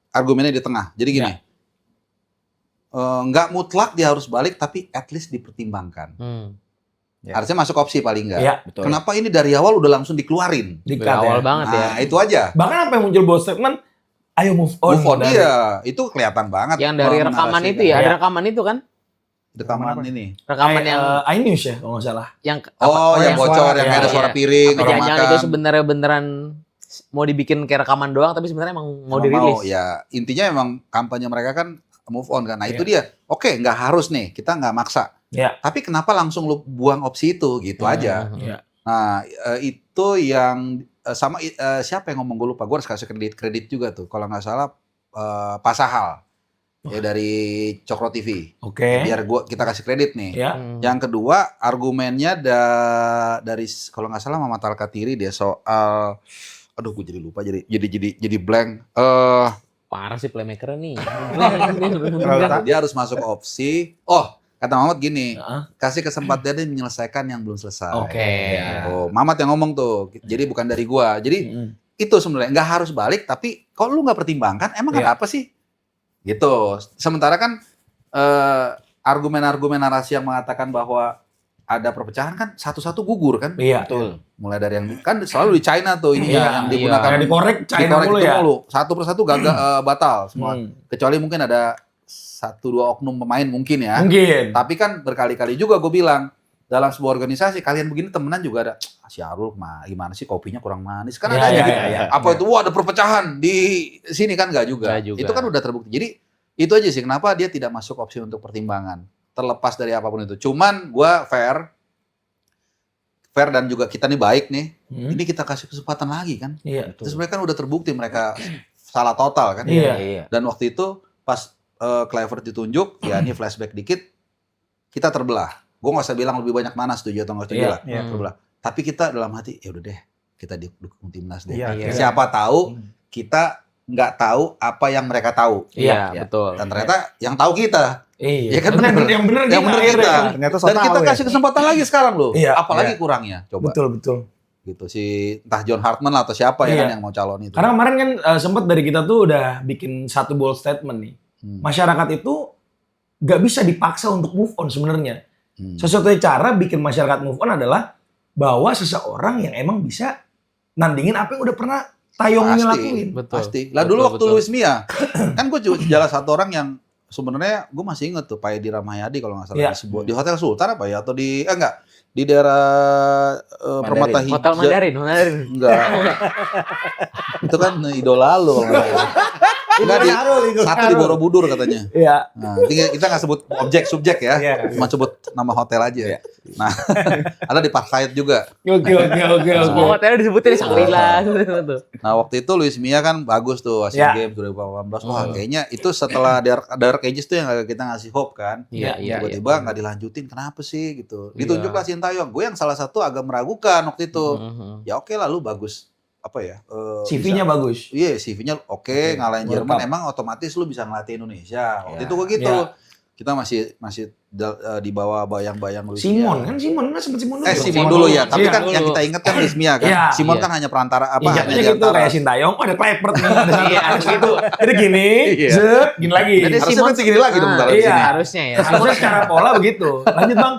argumennya di tengah. Jadi gini. Nggak mutlak dia harus balik, tapi at least dipertimbangkan. Hmm. Ya. Harusnya masuk opsi paling enggak. Iya, betul. Kenapa ini dari awal udah langsung dikeluarin? di Dari awal banget ya. Nah, itu aja. Bahkan apa yang muncul bold statement, ayo move on. Move on, dari- iya. Itu kelihatan banget. Yang dari rekaman itu ya, Iya. ada rekaman itu kan? Rekaman ini. Rekaman yang iNews ya kalau nggak salah. yang Oh, yang yang bocor, suara, yang iya, ada suara iya. piring, apa orang jangan-jangan makan. itu sebenarnya beneran mau dibikin kayak rekaman doang tapi sebenarnya emang mau Emang dirilis. ya, intinya emang kampanye mereka kan move on kan. Nah, itu dia. Oke, nggak harus nih. Kita nggak maksa. Iya. Tapi kenapa langsung lu buang opsi itu? Gitu aja. Iya. Nah, itu yang sama siapa yang ngomong gue lupa. Gue harus kasih kredit juga tuh. Kalau nggak salah Pak Sahal ya dari Cokro TV. Oke. Biar kita kasih kredit nih. Ya. Yang kedua argumennya dari kalau nggak salah Mamat Al-Katiri dia soal aduh gue jadi lupa jadi blank. Parah sih playmaker nih. Dia harus masuk opsi. Oh, kata Mamat gini, Heeh. kasih kesempatan dia menyelesaikan yang belum selesai. Oke. Oh, Mamat yang ngomong tuh. Jadi bukan dari gua. Jadi Mm-mm. itu sebenarnya nggak harus balik, tapi kalau lu nggak pertimbangkan, emang Iya. ada apa sih? Gitu. Sementara kan argumen-argumen narasi yang mengatakan bahwa ada perpecahan kan satu-satu gugur kan? Iya. Betul. Mulai dari yang kan selalu di China tuh ini Iya, yang digunakan Kayak dikorek China dikorek mulu itu ya. mulu. Satu persatu gagal batal semua. Hmm. Kecuali mungkin ada 1-2 oknum pemain mungkin ya. Mungkin. Tapi kan berkali-kali juga gue bilang dalam sebuah organisasi kalian begini temenan juga ada si Arul gimana sih kopinya kurang manis kan Iya, ada aja iya, gitu. iya. Apa itu wah ada perpecahan di sini kan nggak juga. Nggak juga. Itu kan udah terbukti. Jadi itu aja sih kenapa dia tidak masuk opsi untuk pertimbangan terlepas dari apapun itu. Cuman gue fair dan juga kita nih baik nih. Hmm. Ini kita kasih kesempatan lagi kan. Iya. Terus mereka kan udah terbukti mereka salah total kan. Iya. Iya. Dan waktu itu pas Kluivert ditunjuk, ya ini flashback dikit, kita terbelah. Gue nggak usah bilang lebih banyak mana setuju atau nggak setuju Iya, lah. iya. Terbelah. Tapi kita dalam hati, ya udah deh, kita dukung timnas deh. Iya, iya. Siapa tahu kita nggak tahu apa yang mereka tahu. Iya, Iya. betul. Dan ternyata yang tahu kita. Iya. Ya kan bener, bener. yang bener Yang bener akhirnya. kita. Ternyata so Dan tahu kita ya. kasih kesempatan lagi sekarang loh. Iya, Apalagi kurangnya, coba. Betul, betul. Gitu si entah John Hartman lah atau siapa ya Iya. kan yang mau calon itu. Karena kemarin kan sempat dari kita tuh udah bikin satu bold statement nih. Masyarakat itu nggak bisa dipaksa untuk move on sebenarnya. Sesuatu cara bikin masyarakat move on adalah bahwa seseorang yang emang bisa nandingin apa yang udah pernah Tayongnya lakuin. Betul. Pasti. Lah Betul, dulu waktu betul. Luis Mia, kan gue jalan satu orang yang sebenarnya gue masih inget tuh Pak Edi Rahmayadi kalau nggak salah Iya. di sebuah di Hotel Sultan apa ya atau di enggak di daerah Permata Hijau. Hotel Mandarin. Enggak. Itu kan idola lu. kalau nggak salah. Enggak di satu di Borobudur katanya. Iya. Nah, kita nggak sebut objek subjek ya, Iya. cuma sebut nama hotel aja. Nah, ada di Park Hyatt juga. Oke. Semua hotelnya disebutin Shangri-La gitu. Nah waktu itu Luis Mia kan bagus tuh Ya. Asian Games 2018. Wah kayaknya itu setelah Dark Ages tuh yang kita ngasih hope kan. Iya, iya. Tiba-tiba nggak dilanjutin kenapa sih gitu. Iya. Ditunjuklah Sintayong. Gue yang salah satu agak meragukan waktu itu. Mhm. Ya oke lah lu bagus apa ya? CV-nya bisa- bagus. Iya CV-nya oke ngalahin World Jerman Cup. emang otomatis lu bisa ngelatih Indonesia. Waktu Ya. itu gue gitu. Ya. Kita masih di bawah bayang-bayang Luis Simon Mia. kan Simon sempat Simon dulu. Simon dulu ya, tapi Iya. kan yang kita ingat kan Luis Mia kan. Iya. Simon Iya. kan hanya perantara apa? Iya, hanya jatuhnya gitu diantara. kayak Sintayong, oh ada Kluivert nih, ada satu, Iya, ada satu. Jadi gini, Iya. zet, gini lagi. Jadi Harusnya kan segini lagi dong kalau di iya. sini. Harusnya ya. Harusnya secara pola begitu. Lanjut Bang.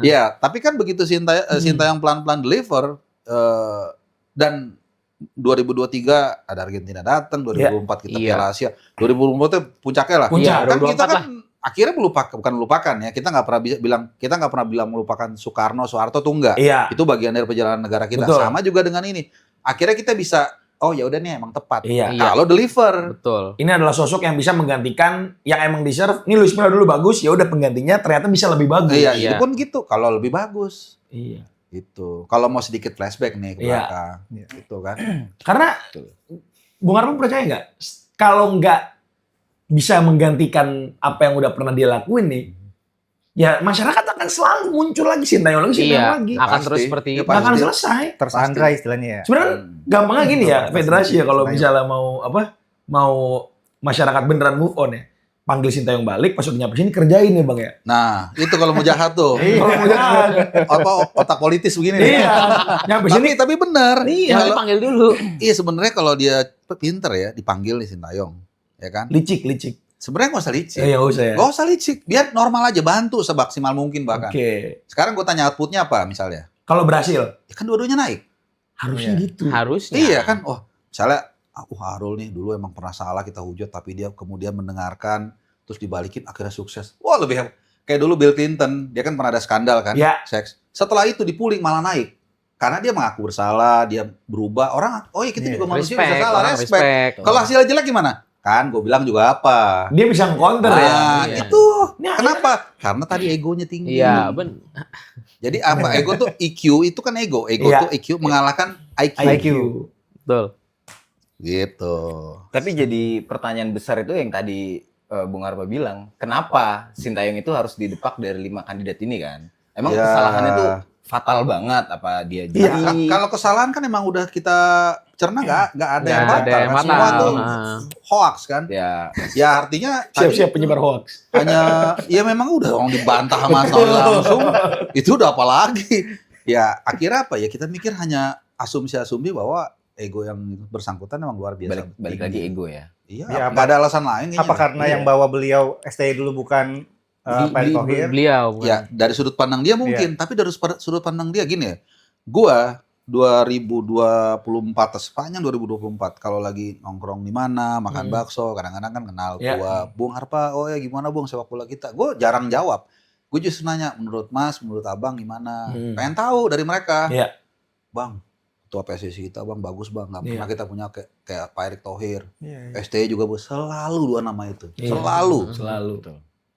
Iya, tapi kan begitu Sintayong pelan-pelan deliver dan 2023 ada Argentina datang, 2024 kita Iya. Piala Asia, 2024 itu puncaknya lah. Puncak. Kan 2024 kita kan akhirnya bukan melupakan ya. Kita nggak pernah bilang melupakan Soekarno, Soeharto tuh enggak. Iya. Itu bagian dari perjalanan negara kita. Betul. Sama juga dengan ini. Akhirnya kita bisa oh ya udah nih emang tepat. Iya. Iya. Kalau deliver. Betul. Ini adalah sosok yang bisa menggantikan yang emang deserve. Ini Luis Milla dulu bagus, ya udah penggantinya ternyata bisa lebih bagus. Iya, Iya. itu pun gitu. Kalau lebih bagus. Iya. Gitu. Kalau mau sedikit flashback nih ke Iya. belakang. Iya. Gitu kan. Karena Bung Arman percaya nggak? Kalau nggak bisa menggantikan apa yang udah pernah dia lakuin nih, ya masyarakat akan selalu muncul lagi Sintayong lagi, Sintayong Iya, lagi. akan Pasti. terus seperti Iya, itu. Nggak akan pasti. selesai. Tersandra istilahnya ya. Sebenarnya kan gampangnya gini ya, Betul, federasi ya kalau Sintayong. misalnya mau masyarakat beneran move on ya, panggil Sintayong balik, pas udah nyampe sini kerjain ya Bang ya. Nah, itu kalau mau jahat tuh. Kalau mau jalan. Apa otak politis begini nih. Iya. Nyampe sini Tapi benar. Iya, Kalau- dipanggil dulu. Iya sebenarnya kalau dia pinter ya dipanggil nih Sintayong, ya kan? licik. Sebenarnya nggak usah licik. Nggak usah ya. Nggak usah licik. Biar normal aja, bantu semaksimal mungkin bahkan. Oke. Sekarang gue tanya outputnya apa misalnya? Kalau berhasil, Ya kan dua-duanya naik. harusnya Iya. gitu. Harusnya. Iya kan? Oh, misalnya Harul nih dulu emang pernah salah kita hujat tapi dia kemudian mendengarkan terus dibalikin akhirnya sukses. Wah, lebih kayak dulu Bill Clinton, dia kan pernah ada skandal kan, Ya. seks. Setelah itu dipuling malah naik. Karena dia mengaku bersalah, dia berubah. Orang, oh iya kita Iya. juga manusia bisa Respect, salah, orang respect. respect. Kalau hasilnya jelek gimana? Kan gue bilang juga apa. Dia bisa nge-counter ya. Nah, Iya. itu. Ini Kenapa? Karena tadi egonya tinggi. Iya, Jadi apa? Ego tuh EQ itu kan ego. Ego Iya. tuh EQ mengalahkan IQ. IQ. betul. Gitu. Tapi jadi pertanyaan besar itu yang tadi Bung Arpa bilang, kenapa Sintayong itu harus didepak dari 5 kandidat ini kan? Emang Ya. kesalahannya tuh fatal banget apa dia Iya. jadi Kalau kesalahan kan emang udah kita cerna nggak ada Nggak yang ada batal. yang Kan semua batal. tuh Nah. hoax kan. ya Ya artinya tadi Siap-siap penyebar hoax. hanya ya memang udah orang dibantah sama Saul langsung. Itu udah apa lagi? Ya akhirnya apa ya kita mikir hanya asumsi-asumsi bahwa ego yang bersangkutan memang luar biasa. balik lagi tinggi. ego ya. Iya, Ya, nggak ada alasan lain kayaknya. Apa karena yang bawa beliau STI dulu bukan Pak Erick Thohir? Beliau. Ya, dari sudut pandang dia mungkin, tapi dari sudut pandang dia gini ya. Gua 2024 sepanjang 2024 kalau lagi nongkrong di mana, makan bakso, kadang-kadang kan kenal Ya. gua, Bung Harpa, oh ya gimana Bung sepak bola kita. Gue jarang jawab. Gue justru nanya, menurut Mas, menurut Abang gimana? Pengen tahu dari mereka. Iya. Bang, ketua PSSI kita Bang bagus Bang, nggak pernah Iya. kita punya kayak Pak Erick Thohir. Iya. STI juga selalu dua nama itu. Iya. Selalu. Selalu.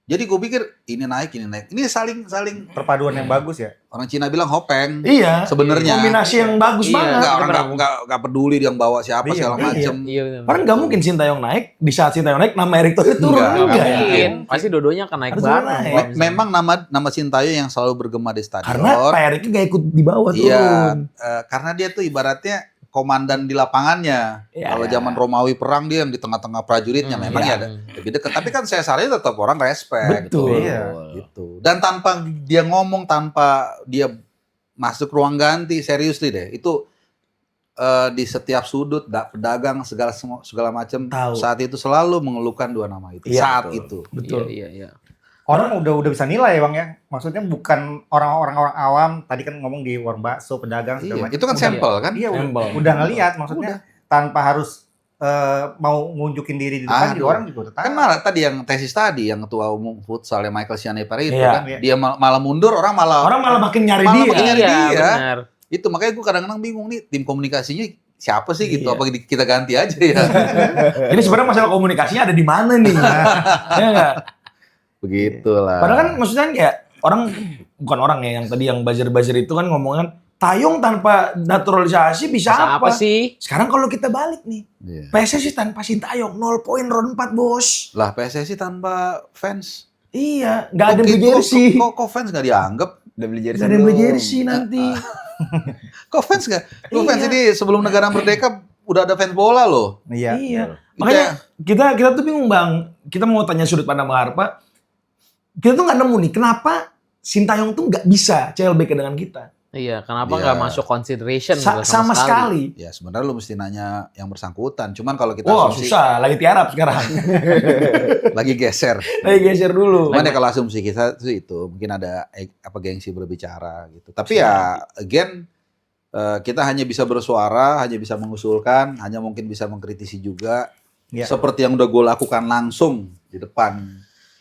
Jadi gue pikir ini naik. Ini saling Perpaduan yang bagus ya. orang Cina bilang hopeng. Iya. Sebenarnya. Kombinasi yang bagus Iya. banget. Enggak orang nggak peduli dia yang bawa siapa Iya, segala iya. macem. Iya, benar. Orang nggak mungkin Sintayong naik, di saat Sintayong naik nama Erick Thohir turun. Enggak, Enggak Nggak ya? mungkin. Pasti dua-duanya akan naik Harus bareng. naik. kalau misalnya. Memang nama Sintayong yang selalu bergema di stadion. Karena Pak Erick nggak ikut di bawah Iya, turun. karena dia tuh ibaratnya komandan di lapangannya. Iya. Kalau zaman Romawi perang dia yang di tengah-tengah prajuritnya memang iya. ya ada lebih dekat. Tapi kan Cesarnya tetap orang respect Betul. gitu. Iya. Gitu. Dan tanpa dia ngomong, tanpa dia masuk ruang ganti, seriously deh. Itu di setiap sudut pedagang segala macam Tahu. saat itu selalu mengeluhkan dua nama itu. Iya, saat betul. itu. Betul. Iya, iya. Orang udah bisa nilai ya Bang ya. Maksudnya bukan orang-orang awam. Tadi kan ngomong di warung bakso, pedagang segala Iya, macam. itu kan Udah- sampel kan? Iya, Sampel. udah ngelihat maksudnya tanpa harus mau ngunjukin diri di depan juga Aduh. orang juga udah tahu. Kan malah tadi yang tesis tadi yang ketua umum futsal yang Michael Sianepa itu Iya. kan dia malah mundur, orang malah Makin nyari Malah dia. makin nyari Iya, dia. benar. itu. Makanya gue kadang-kadang bingung nih tim komunikasinya siapa sih gitu. Iya. Apa kita ganti aja ya? Jadi sebenarnya masalah komunikasinya ada di mana nih? Ya nggak? Begitulah. Padahal kan maksudnya kayak bukan orang ya yang tadi yang buzzer-buzzer itu kan ngomongin Tayong tanpa naturalisasi bisa Masa apa? apa sih? Sekarang kalau kita balik nih, Iya. PSSI tanpa Sintayong 0 poin round 4 bos. Lah PSSI tanpa fans. Iya, nggak ada Kok beli gitu? jersey. Kok fans nggak dianggap? udah beli jersey Nggak ada yang beli belum? jersey nanti. Kok fans nggak? Lu fans Iya. ini sebelum negara merdeka udah ada fans bola loh. Iya. Iya. Makanya kita tuh bingung Bang. Kita mau tanya sudut pandang Bang Harpa. Kita tuh nggak nemu nih kenapa Sintayong tuh nggak bisa CLBK dengan kita. Iya, kenapa Iya. nggak masuk consideration gitu Sama sekali. Ya sebenarnya lu mesti nanya yang bersangkutan. Cuman kalau kita Wah asumsi susah, lagi tiarap sekarang. lagi geser. Lagi geser dulu. Cuman ya kalau asumsi kita itu mungkin ada gengsi berbicara gitu. Tapi ya again kita hanya bisa bersuara, hanya bisa mengusulkan, hanya mungkin bisa mengkritisi juga. Ya. Seperti yang udah gue lakukan langsung di depan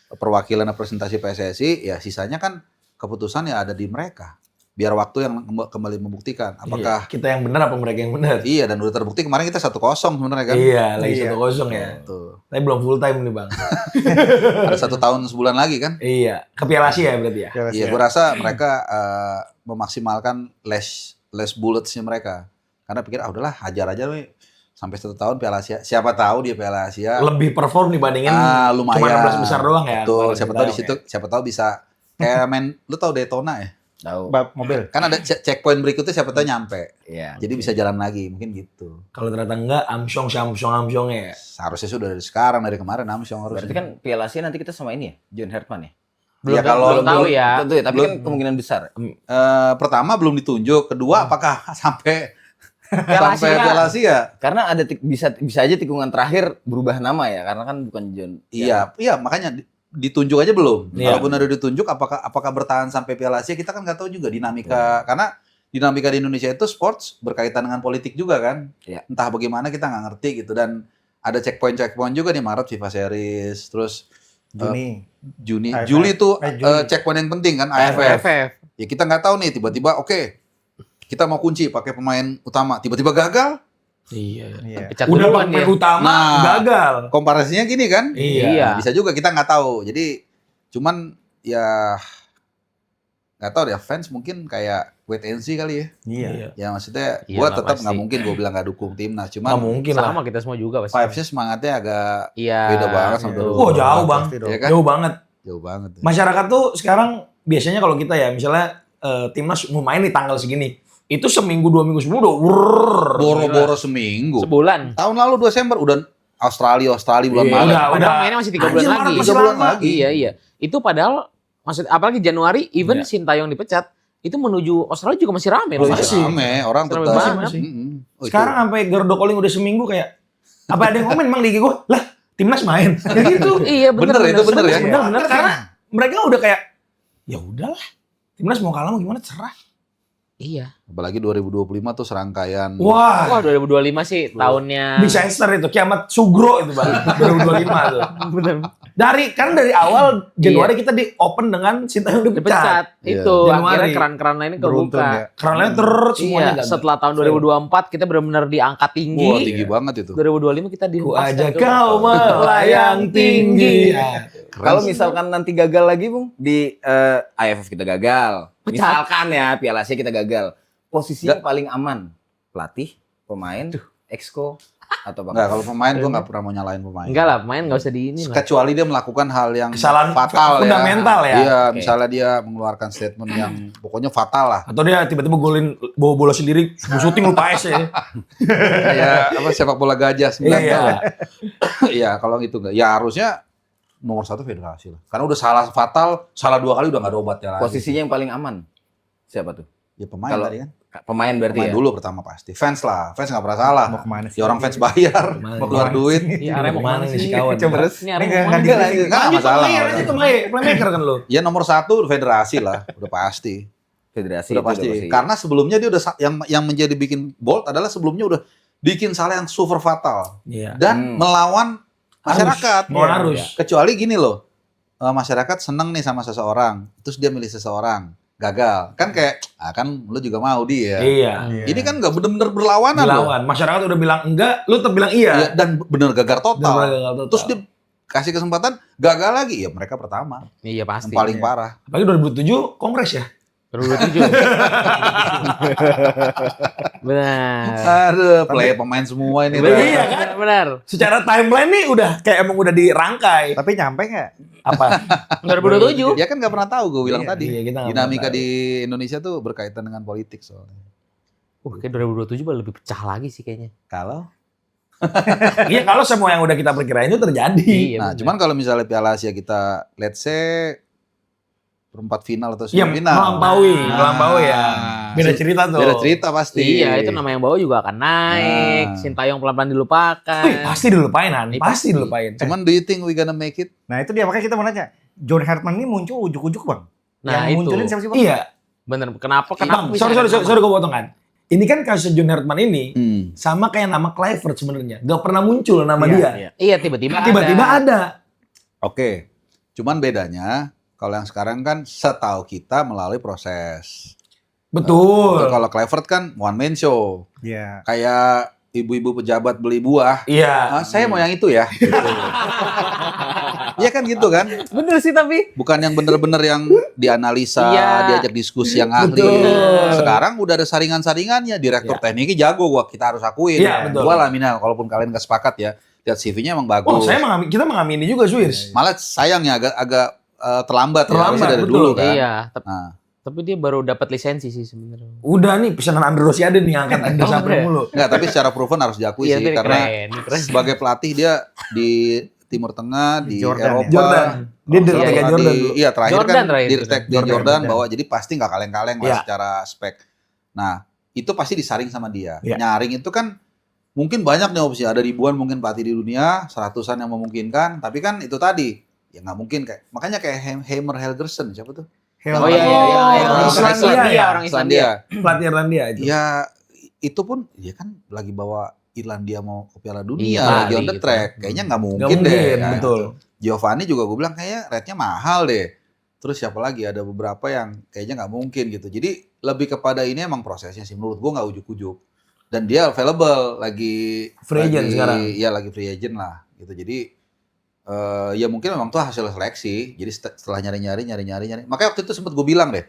perwakilan representasi PSSI, ya sisanya kan keputusan ya ada di mereka. Biar waktu yang kembali membuktikan apakah Iya, kita yang benar apa mereka yang benar? iya, dan udah terbukti kemarin kita 1-0 sebenarnya kan. Iya, lagi Iya. 1-0 ya. Tuh. Tapi belum full time nih Bang. Ada 1 tahun sebulan lagi kan. Iya, ke Piala Asia ya berarti ya. Iya, gue rasa mereka memaksimalkan less bullets-nya mereka. Karena pikir udahlah hajar aja nih sampai 1 tahun Piala Asia. Siapa tahu dia Piala Asia Lebih perform dibandingin lumayan. cuma 16 besar doang ya. Betul, kemarin siapa kita tahu di tahu situ, siapa tahu bisa kayak main, lu tahu Daytona ya? Tahu. Bab mobil. Kan ada checkpoint berikutnya siapa tahu nyampe. Iya. Jadi bisa jalan lagi, mungkin gitu. ya. Kalau ternyata enggak, Amsyong ya. Seharusnya sudah dari sekarang, dari kemarin Amsyong harusnya. Berarti kan Piala Asia nanti kita sama ini ya, John Herman ya. Ya, kalau belum tahu ya. Tentu ya, tapi kan kemungkinan besar. pertama belum ditunjuk, kedua apakah sampai Piala sampai Asia. Piala Asia. Karena ada bisa aja tikungan terakhir berubah nama ya, karena kan bukan John. Iya, makanya ditunjuk aja belum. Iya. Kalaupun udah ditunjuk, apakah bertahan sampai Piala Asia kita kan nggak tahu juga dinamika. Karena dinamika di Indonesia itu sports berkaitan dengan politik juga kan. Iya. Entah bagaimana kita nggak ngerti gitu, dan ada checkpoint juga nih Maret FIFA Series, terus Juni. AFF. Juli tuh Juli. checkpoint yang penting kan AFF. AFF. Ya kita nggak tahu nih tiba-tiba oke, kita mau kunci pakai pemain utama, tiba-tiba gagal. Iya. Iya. Pecat Udah duluan pemain dia. utama Nah. gagal. Komparasinya gini kan? Iya. Bisa juga kita nggak tahu. Jadi cuman ya nggak tahu deh, fans mungkin kayak wait and see kali ya. Iya. Ya maksudnya Iya gua lah, tetap pasti. nggak mungkin gua bilang nggak dukung timnas. Nggak Cuman mungkin lah. Sama kita semua juga pasti. Vibes-nya semangatnya agak Iya. beda banget sama Betul. dulu. Wah, jauh, Bang. Pasti dong. ya kan? Jauh banget. Jauh banget. Masyarakat tuh sekarang biasanya kalau kita ya misalnya timnas mau main di tanggal segini, itu seminggu 2 minggu sebelum udah wurr. Boro-boro seminggu. Sebulan. Tahun lalu Desember udah Australia bulan Iya, Maret. udah. Padahal mainnya masih 3 bulan Anjir, lagi. Maret masih 3 bulan lama. lagi. Iya. Itu padahal maksud apalagi Januari even Iya. Sintayong dipecat, itu menuju Australia juga masih rame loh. Masih. Rame, orang Rame tetap. banget. Mm-mm. Oh, itu. Sekarang sampai Gerdo Calling udah seminggu kayak apa ada yang komen Bang di IG gua? Lah, timnas main. Kayak gitu. Iya bener, Bener, itu bener ya. Bener. Karena mereka udah kayak ya udahlah. Timnas mau kalah mau gimana cerah. Iya. Apalagi 2025 tuh serangkaian. Wah, Wah 2025 sih tahunnya. disaster itu kiamat sugro itu Bang. 2025 tuh. Bener. Dari awal Januari kita di open dengan Sintayong dipecat. Dipecat. Iya. Itu Januari. akhirnya keran-keran lainnya Beruntun kebuka. ya. Karena semuanya Iya, gagal. setelah tahun 2024 kita benar-benar diangkat tinggi. Wah, tinggi banget itu. 2025 kita di Ku ajak kau melayang tinggi. Kalau misalkan nanti gagal lagi, Bung, di AFF kita gagal. Pecat. Misalkan ya Piala Asia kita gagal. Posisi yang paling aman, pelatih, pemain, exco atau apa? Enggak, kalau pemain gua nggak pernah mau nyalain pemain. Enggak lah, main enggak usah di ini lah. Kecuali dia melakukan hal yang Kesalahan fatal fundamental ya. Iya, Oke. misalnya dia mengeluarkan statement yang pokoknya fatal lah. Atau dia tiba-tiba golin bawa bola sendiri, syuting lupa es ya. Kayak apa sepak bola gajah 9 Iya. tahun. Iya, kalau gitu enggak. Ya harusnya nomor 1 federasi lah. Karena udah salah fatal, salah 2 kali udah nggak ada obatnya lagi. Posisinya yang paling aman siapa tuh? Ya pemain Kalau tadi kan. Pemain berarti Pemain ya. dulu pertama pasti. Fans lah, fans nggak pernah salah. Mau kemana sih? Ya orang fans bayar, Kemana? mau keluar duit. Iya, Arema mau Mana kemana nih si sih? kawan? Coba Terus ini Ini Arema nggak mau kemana? di- Nggak masalah. Lanjut playmaker kan lo. Ya nomor 1 federasi lah, udah pasti. Federasi Udah itu pasti. Karena sebelumnya dia udah yang menjadi bikin bold adalah sebelumnya udah bikin salah yang super fatal Iya. dan melawan masyarakat. Mau harus. Kecuali gini loh, masyarakat seneng nih sama seseorang, terus dia milih seseorang, gagal. Kan kayak, kan lu juga mau dia. Iya. Ini kan nggak bener-bener berlawanan loh. Dilawan. Masyarakat udah bilang enggak, lu tetap bilang iya. Iya, dan bener gagal Dan total. mereka gagal total. Terus dia kasih kesempatan, gagal lagi. Ya mereka pertama, Iya pasti. yang paling parah. Apalagi 2007 Kongres ya. 2027. Benar. Aduh, pemain semua ini. Iya kan? Benar. Secara timeline nih udah kayak emang udah dirangkai. Tapi nyampe nggak? Apa? 2027. Dia kan nggak pernah tahu, gue bilang Iya, tadi. iya, kita nggak Dinamika pernah tahu. di Indonesia tuh berkaitan dengan politik soalnya. Kayak 2027 bakal lebih pecah lagi sih kayaknya. Kalau Iya kalau semua yang udah kita perkirain itu terjadi. Iya. nah, benar. cuman kalau misalnya Piala Asia kita let's say perempat final atau Iya, semifinal. melampaui ya. Beda cerita tuh. Beda cerita pasti. Iya, itu nama yang bawa juga akan naik. Nah. Sintayong pelan-pelan dilupakan. Wih, pasti dilupain Han. Ini Pasti pasti. dilupain. Cuman do you think we gonna make it? Nah itu dia makanya kita mau nanya. John Hartman ini muncul ujuk-ujuk bang. Nah, Yang itu. munculin siapa sih bang? Iya. Bener. Kenapa? Bang, bisa sorry ada nama? gue potong kan. Ini kan kasus John Hartman ini sama kayak nama Kluivert sebenarnya. Gak pernah muncul nama Iya, dia. iya. Iya, tiba-tiba Tiba-tiba ada. Oke. Cuman bedanya kalau yang sekarang kan setahu kita melalui proses. Betul. Kalau Kluivert kan one man show. Iya. Kayak ibu-ibu pejabat beli buah. Iya. Saya mau yang itu ya. Iya kan gitu kan? Bener sih tapi. Bukan yang bener-bener yang dianalisa, Iya. diajak diskusi yang ahli. Betul. Sekarang udah ada saringan-saringannya. Direktur tekniknya jago, kita harus akuin. Iya, betul. Gua lah Mina, walaupun kalian gak sepakat ya. Lihat CV-nya emang Oh, bagus. kita mengamini juga Swirs. Malah sayangnya agak terlambat, ya. Terlambat, Harusnya dari betul. dulu kan. Iya, Nah, tapi dia baru dapat lisensi sih sebenarnya. Udah nih pesanan Andre Rosiade nih angkat Andre Oh, Sapri iya. mulu. enggak, tapi secara proven harus diakui Iya, sih. tapi Karena keren. sebagai pelatih dia di Timur Tengah, di Jordan, Eropa. Jordan. Dia Iya, dari iya. Jordan dulu. Iya, terakhir Jordan kan terakhir. di Jordan. Jordan bawa, jadi pasti nggak kaleng-kaleng lah Iya. secara spek. Nah, itu pasti disaring sama dia. Iya. Nyaring itu kan mungkin banyak nih opsi, ada ribuan mungkin pelatih di dunia, 100-an yang memungkinkan, tapi kan itu tadi ya nggak mungkin makanya kayak Heimer Helgersen siapa tuh? Oh iya, orang Islandia ya? orang Islandia. Pelatih Irlandia itu. Ya itu pun dia kan lagi bawa Irlandia mau ke Piala Dunia, Iya, lagi on the gitu. track, kayaknya nggak Nggak mungkin deh. mungkin, Ya, betul. Giovanni juga gue bilang kayaknya rate-nya mahal deh. Terus siapa lagi? Ada beberapa yang kayaknya nggak mungkin gitu. Jadi lebih kepada ini emang prosesnya sih. Menurut gue nggak ujuk-ujuk. Dan dia available lagi Free agent sekarang. Iya lagi free agent lah gitu. Jadi ya mungkin memang tuh hasil seleksi. Jadi setelah nyari. Makanya waktu itu sempat gue bilang deh.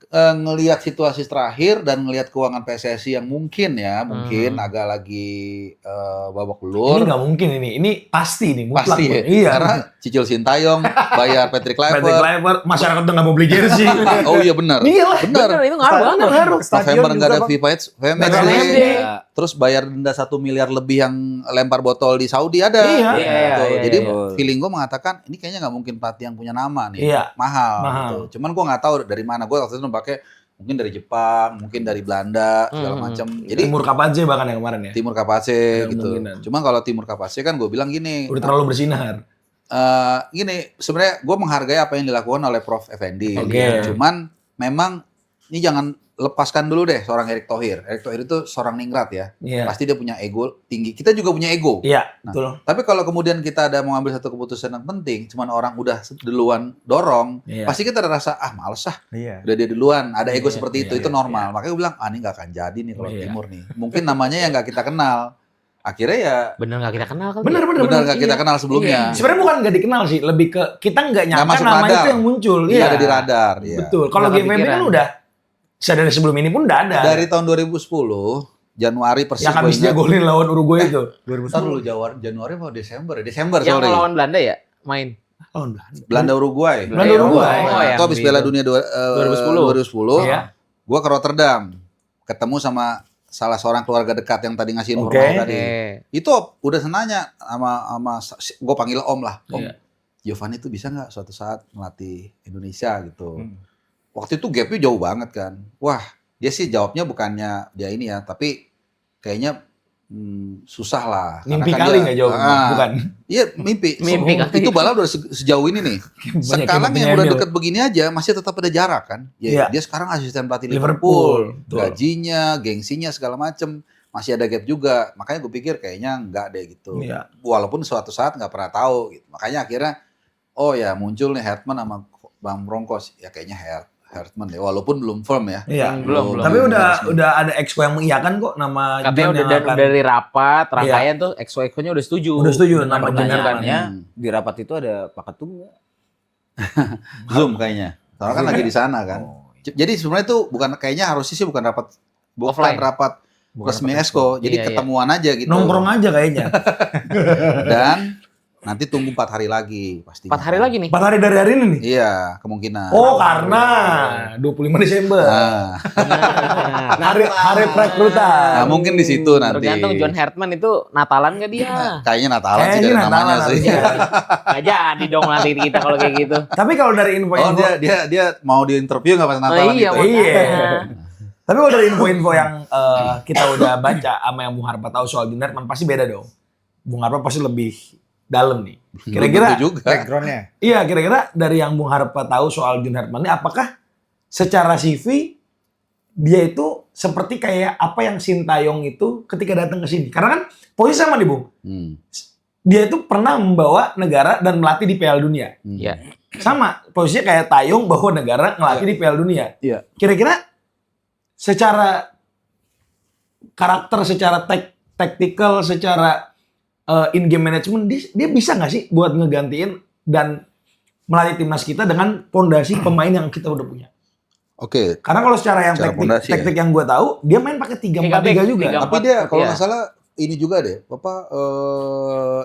Ngelihat situasi terakhir dan ngelihat keuangan PSSI yang mungkin agak lagi babak belur. Ini nggak mungkin ini pasti nih, mutlak. Pasti ya. Iya. Karena cicil Sintayong, bayar Patrick Patrick Kluivert. Kluivert, masyarakat udah nggak mau beli jersey. Oh iya benar. Iya lah. Benar. Bener, itu ngaruh banget. Ngaruh. November nggak ada FIFA Nggak ada match match day. Iya. Terus bayar denda 1 miliar lebih yang lempar botol di Saudi ada. Iya. Gitu. Iya, Jadi iya. feeling gue mengatakan ini kayaknya nggak mungkin pelatih yang punya nama nih. Iya. Mahal. Mahal. Gitu. Cuman gue nggak tahu dari mana. Gue waktu itu pakai mungkin dari Jepang, mungkin dari Belanda segala macam. Jadi Timur Kapadze bahkan yang kemarin ya. Timur Kapace Ada gitu. kemungkinan. Cuma kalau Timur Kapace kan gue bilang gini. Udah terlalu bersinar. Gini, sebenarnya gue menghargai apa yang dilakukan oleh Prof. Effendi. Oke. Cuman memang ini jangan lepaskan dulu deh seorang Erick Thohir. Erick Thohir itu seorang ningrat ya. Iya. Pasti dia punya ego tinggi. Kita juga punya ego. Iya, Nah, betul. Tapi kalau kemudian kita ada mau ambil satu keputusan yang penting, cuman orang udah duluan dorong, Iya. pasti kita ada rasa males ah, Iya. udah dia duluan. Ada ego Iya, seperti iya, itu iya, normal. Makanya gue bilang, ini nggak akan jadi nih kalau Iya. Timur nih. Mungkin namanya yang nggak kita kenal. Akhirnya ya Bener nggak kita kenal kali. Bener. benar nggak kita Iya. kenal sebelumnya. Sebenarnya bukan nggak dikenal sih, lebih ke kita nggak nyangka masuk nama radar. itu yang muncul. Iya, ada di radar. Iya. Betul. Kalau Nggak GMM kan kepikiran. udah dari sebelum ini pun udah ada. Dari tahun 2010 Januari persis yang habis gua dia ingat. golin lawan Uruguay itu. Ntar dulu Januari atau Desember? Desember Yang sorry. lawan Belanda ya main. Lawan Belanda. Belanda Uruguay. Belanda Uruguay. Oh, Itu yang habis di- Piala Dunia 2010. Iya. Gua ke Rotterdam. Ketemu sama salah seorang keluarga dekat yang tadi ngasih Oke. informasi tadi. Oke. Itu udah senanya sama gue panggil Om lah. Om, Iya. Giovanni itu bisa nggak suatu saat melatih Indonesia gitu. Waktu itu gapnya jauh banget kan. Wah, dia sih jawabnya bukannya dia ini ya, tapi kayaknya susah lah. Karena Mimpi kan kali dia- nggak jawab, bukan. Iya mimpi. Mimpi So, kali. itu malah udah sejauh ini nih. Banyak Sekarang yang yang udah punya deket begini aja masih tetap ada jarak kan. Ya, Iya. dia sekarang asisten pelatih Liverpool. Liverpool. Betul. Gajinya, gengsinya segala macem masih ada gap juga. Makanya gue pikir kayaknya enggak deh gitu. Iya. Walaupun suatu saat nggak pernah tahu gitu. Makanya akhirnya oh ya muncul nih Hertman sama Bang Broncos. Ya kayaknya Hertman deh. Walaupun belum firm ya. Iya. Belum. Tapi resmi. udah ada exco yang mengiyakan kok nama Katanya John udah yang akan- dari rapat rangkaian tuh exco-exconya udah setuju. Udah setuju, Dengan nama John pertanyaannya. Di rapat itu ada Pak Ketum nggak? Zoom kayaknya. Soalnya kan lagi di sana kan. Oh, Jadi sebenarnya itu bukan kayaknya harusnya sih bukan rapat Offline. rapat resmi Esko. Jadi Iya, iya. ketemuan aja gitu. Nongkrong aja kayaknya. Dan nanti tunggu 4 hari lagi pasti. 4 hari lagi nih. 4 hari dari hari ini nih. Iya, kemungkinan. Oh, karena 25 Desember. Nah, Hari perekrutan. nah, mungkin di situ nanti. Tergantung John Hartman itu Natalan gak dia? Kayaknya Natalan sih Kayaknya dari Natalan namanya sih. harusnya. Gak jadi dong nanti kita kalau kayak gitu. Tapi kalau dari Oh, info-info dia mau diinterview nggak pas Natalan iya, itu? Iya. makanya. Tapi kalau dari info-info yang kita udah baca sama yang Bung Harpa tahu soal John Hartman pasti beda dong. Bung Harpa pasti lebih dalam nih. Kira-kira Belum tentu juga. Backgroundnya. iya, kira-kira dari yang Bung Harpa tahu soal John Hartman ini apakah secara CV dia itu seperti kayak apa yang Sintayong itu ketika datang ke sini? Karena kan posisi sama nih, Bung. Hmm. Dia itu pernah membawa negara dan melatih di Piala Dunia. Iya. Sama, posisinya kayak Tayong bawa negara ngelatih di Piala Dunia. Iya. Kira-kira secara karakter, secara tactical, secara in-game management, dia bisa nggak sih buat ngegantiin dan melatih timnas kita dengan pondasi pemain yang kita udah punya? Oke. Karena kalau secara yang Secara pondasi taktik yang gue tahu, dia main pakai 3-4-3 juga. 3-4. Tapi dia kalau Iya. nggak salah ini juga deh,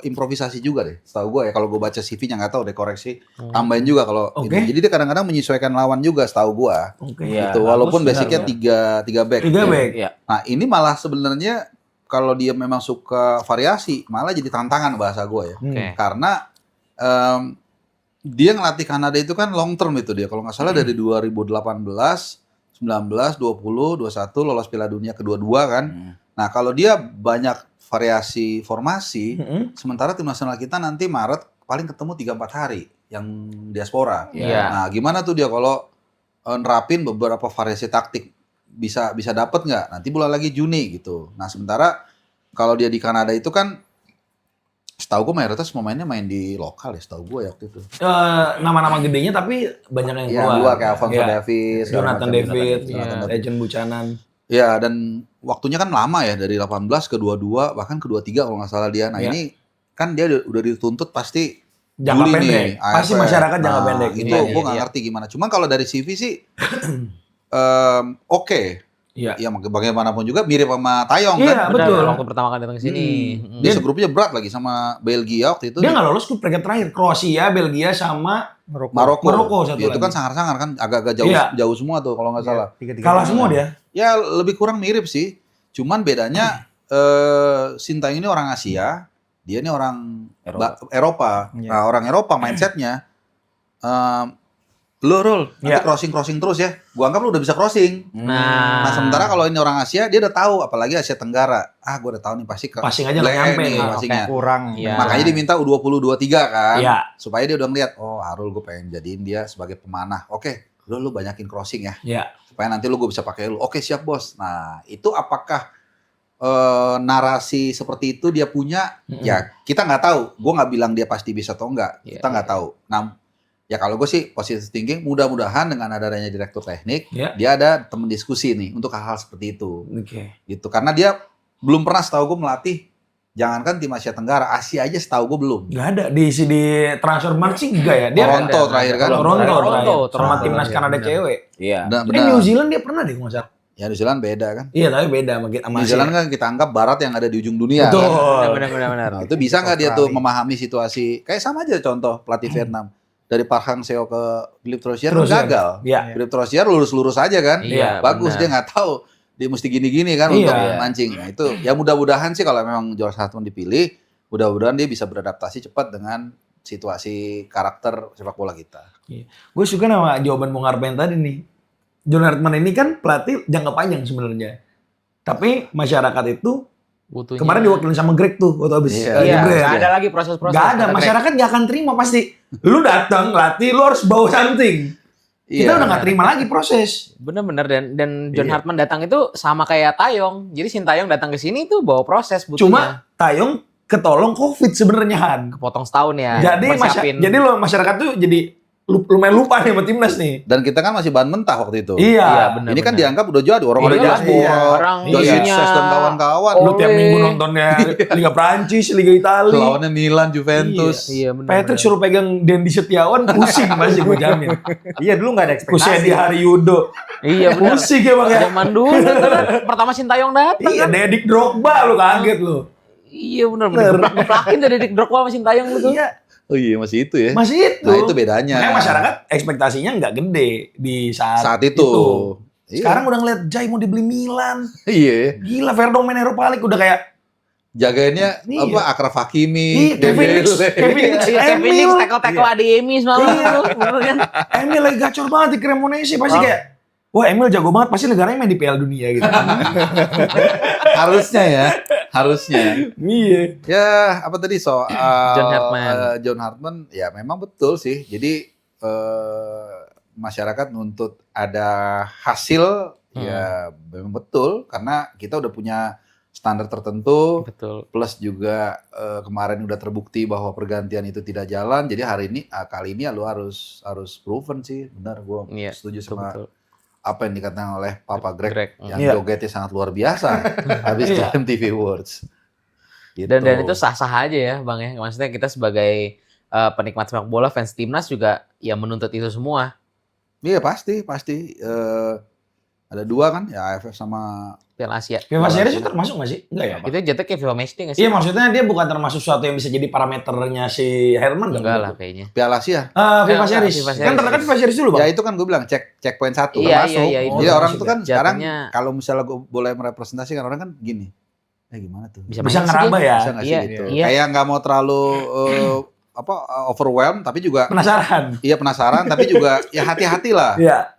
improvisasi juga deh. Setahu gue ya kalau gue baca CV-nya nggak tahu deh koreksi. Tambahin juga kalau Oke. ini. Jadi dia kadang-kadang menyesuaikan lawan juga setahu gue. Oke. Iya. Gitu. Walaupun bagus, basicnya benar, tiga back. 3 back. Iya. Nah ini malah sebenarnya kalau dia memang suka variasi, malah jadi tantangan bahasa gue ya. Oke. Karena dia ngelatih Kanada itu kan long term itu dia. Kalau nggak salah dari 2018, 19, 20, 21 lolos Piala Dunia kedua-dua kan. Nah, kalau dia banyak variasi formasi, sementara tim nasional kita nanti Maret paling ketemu 3-4 hari yang diaspora. Iya. Nah, gimana tuh dia kalau nerapin beberapa variasi taktik? Bisa dapat nggak? Nanti bulan lagi Juni gitu. Nah, sementara kalau dia di Kanada itu kan setahu gue mayoritas pemainnya main di lokal ya, setahu gue ya waktu itu. Nama-nama gedenya tapi banyak yang Iya, keluar. dua kayak Alphonso Iya. Davies, segala Jonathan macam, David, Jonathan David. Legend Buchanan. Ya, dan waktunya kan lama ya, dari 18 ke 22 bahkan ke 23 kalau nggak salah dia. Nah, Iya. ini kan dia udah dituntut pasti Jangka Juli pendek. nih, Pasti AFF. masyarakat jangka Nah, pendek. Itu Iya, gue nggak iya. ngerti gimana. Cuman kalau dari CV sih oke. Iya. Ya bagaimanapun juga mirip sama Tayong Iya, kan. betul. Waktu pertama kali datang ke sini. Dia segrupnya berat lagi sama Belgia waktu itu. Dia nggak lolos ke peringkat terakhir. Kroasia, Belgia, sama Maroko satu Ya, itu lagi. kan sangar-sangar kan, agak-agak jauh Iya. jauh semua tuh kalau nggak salah. kalah semua dia. Ya lebih kurang mirip sih. Cuman bedanya Sintayong ini orang Asia, dia ini orang Eropa. Iya. Nah, orang Eropa mindsetnya lu Rul, nanti Iya. crossing terus ya. Gua anggap lu udah bisa crossing. Nah, Nah, sementara kalau ini orang Asia, dia udah tahu, apalagi Asia Tenggara. Gua udah tahu nih pasti Passing aja nggak blank nyampe. nih Ah, passingnya. Kurang. Iya. Makanya diminta U20, U23 kan. Iya. Supaya dia udah ngeliat, oh Harul gue pengen jadiin dia sebagai pemanah. Oke, lu banyakin crossing ya. Iya. Supaya nanti gue bisa pakai lu. Oke, siap bos. Nah, itu apakah narasi seperti itu dia punya? Ya, kita nggak tahu. Gue nggak bilang dia pasti bisa atau enggak. Iya, Kita nggak tahu. Nah, ya kalau gue sih positive thinking, mudah-mudahan dengan adanya direktur teknik, Iya. dia ada temen diskusi nih untuk hal-hal seperti itu. Oke. Gitu. Karena dia belum pernah setahu gue melatih, jangankan tim Asia Tenggara, Asia aja setahu gue belum. Nggak ada di transfer march sih enggak ya. Dia Toronto terakhir kan. Toronto Toronto sama timnas iya, Kanada benar. cewek. Iya. Benar. New Zealand dia pernah deh nggak salah. Ya New Zealand beda kan. Iya tapi beda sama New Zealand kan kita anggap barat yang ada di ujung dunia. Betul. Kan? benar. Nah, itu bisa nggak dia tuh Australia. memahami situasi? Kayak sama aja contoh pelatih Vietnam. Dari Park Hang-seo ke Philippe Troussier kan Terus ya. gagal. Iya. Philippe Troussier lurus-lurus aja kan. Iya, Bagus, benar. dia nggak tahu dia mesti gini-gini kan Iya. untuk mancing. Nah itu ya mudah-mudahan sih kalau memang George Hartman dipilih, mudah-mudahan dia bisa beradaptasi cepat dengan situasi karakter sepak bola kita. Gue suka sama jawaban Bung Arpen tadi nih. John Hartman ini kan pelatih jangka panjang sebenarnya. Tapi masyarakat itu Butuhnya. kemarin diwakilin sama Greg tuh waktu habis Iya. Iya, jebret. nggak ada lagi proses-proses. Nggak ada, Kata Greg. masyarakat nggak akan terima pasti. Lu datang latih, lu harus bawa something. Kita Iya. udah nggak terima lagi proses. Bener-bener dan John Iya. Hartman datang itu sama kayak Tayong. Jadi Sintayong datang ke sini itu bawa proses butuhnya. Cuma Tayong ketolong COVID sebenarnya Han. Kepotong setahun ya. Jadi persiapin. masyarakat tuh jadi lumayan lupa nih sama timnas nih. Dan kita kan masih bahan mentah waktu itu. Iya. Iya, benar. Ini kan dianggap udah jadi orang udah Iya, jaspor, iya. Orang Josie isunya Ses dan kawan-kawan. Lu tiap Oleh. minggu nontonnya Liga Prancis, Liga Italia. Lawannya Milan, Juventus. Iya, benar. Patrick suruh pegang Dendi Setiawan pusing pasti gue jamin. Iya dulu nggak ada ekspektasi. Kusedi Haryudo. Iya benar. Pusing emang ya. Zaman dulu kan pertama Sintayong datang. Iya, Dedik Drogba lu kaget lu. Iya benar. Yakin dari Dick Drogba sama Sintayong lu tuh. Iya, Oh iya masih itu ya. masih itu. Nah itu bedanya. Makanya masyarakat ekspektasinya nggak gede di saat Saat itu. Iya. Sekarang udah ngeliat Jai mau dibeli Milan. Iya. Gila, Verdong main Europa League udah kayak Jagainnya Iya. apa Akraf Hakimi, Iya, Kevin Nix, Kevin Nix, Iya, Kevin Nix Emil. tackle Adi Emi semalam tuh. Bener kan? Emil lagi gacor banget di Cremonese pasti kayak wah Emil jago banget pasti negaranya main di Piala Dunia gitu. harusnya ya, harusnya. Iya. Ya apa tadi soal John Hartman. John Hartman ya memang betul sih. Jadi masyarakat nuntut ada hasil ya memang betul karena kita udah punya standar tertentu. Betul. Plus juga kemarin udah terbukti bahwa pergantian itu tidak jalan. Jadi hari ini kali ini ya lu harus proven sih. Benar gua Iya, setuju sama Betul. apa yang dikatakan oleh Papa Greg, Greg. yang Iya. jogetnya sangat luar biasa habis Iya. di MTV Awards. Gitu. Dan itu sah-sah aja ya Bang ya. Maksudnya kita sebagai penikmat sepak bola, fans timnas juga ya menuntut itu semua. Iya pasti. Ada dua kan, ya AFF sama Piala Asia. FIFA Series itu termasuk nggak sih? Enggak ya? Itu jatuh kayak FIFA Matchday nggak sih? Iya maksudnya dia bukan termasuk sesuatu yang bisa jadi parameternya si Herman Enggak lah kayaknya. Piala Asia. FIFA Enggak, Series. FIFA Kan Series. ternyata FIFA Series dulu Ya bang. itu kan gue bilang checkpoint 1 Iya, kan masuk. iya, itu Jadi orang masuk tuh ya. kan sekarang Jatuhnya- kalau misalnya gue boleh merepresentasikan orang kan gini. Gimana tuh? Bisa Bisa main sih ngeraba dia. ya. Bisa nggak sih Iya, gitu? iya. Kayak nggak mau terlalu overwhelmed, tapi juga Penasaran. iya penasaran, tapi juga ya hati-hati lah. Iya.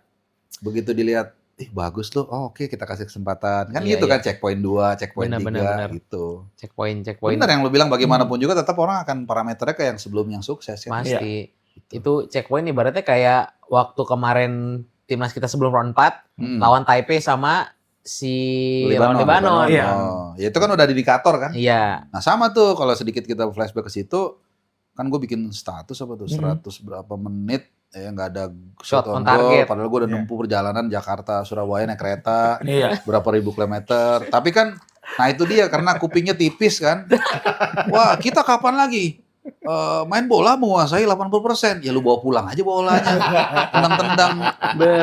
Begitu dilihat bagus loh. Oh, oke, kita kasih kesempatan. Kan Iya, gitu kan, iya. checkpoint 2, checkpoint Benar, 3 benar. gitu. Checkpoint. Benar yang lu bilang, bagaimanapun juga tetap orang akan parameternya kayak yang sebelum yang sukses ya. Pasti. Itu checkpoint ibaratnya kayak waktu kemarin timnas kita sebelum round 4 lawan Taipei sama si Lebanon. Iya. Oh, ya itu kan udah indikator kan. Iya. Nah sama tuh kalau sedikit kita flashback ke situ, kan gue bikin status apa tuh 100 berapa menit ya nggak ada Shot shot on on goal, target. padahal gue udah nempuh perjalanan Jakarta Surabaya naik kereta Iya. berapa ribu kilometer. Tapi kan, nah itu dia karena kupingnya tipis kan. Wah kita kapan lagi main bola menguasai 80%? Ya lu bawa pulang aja bolanya, tendang-tendang.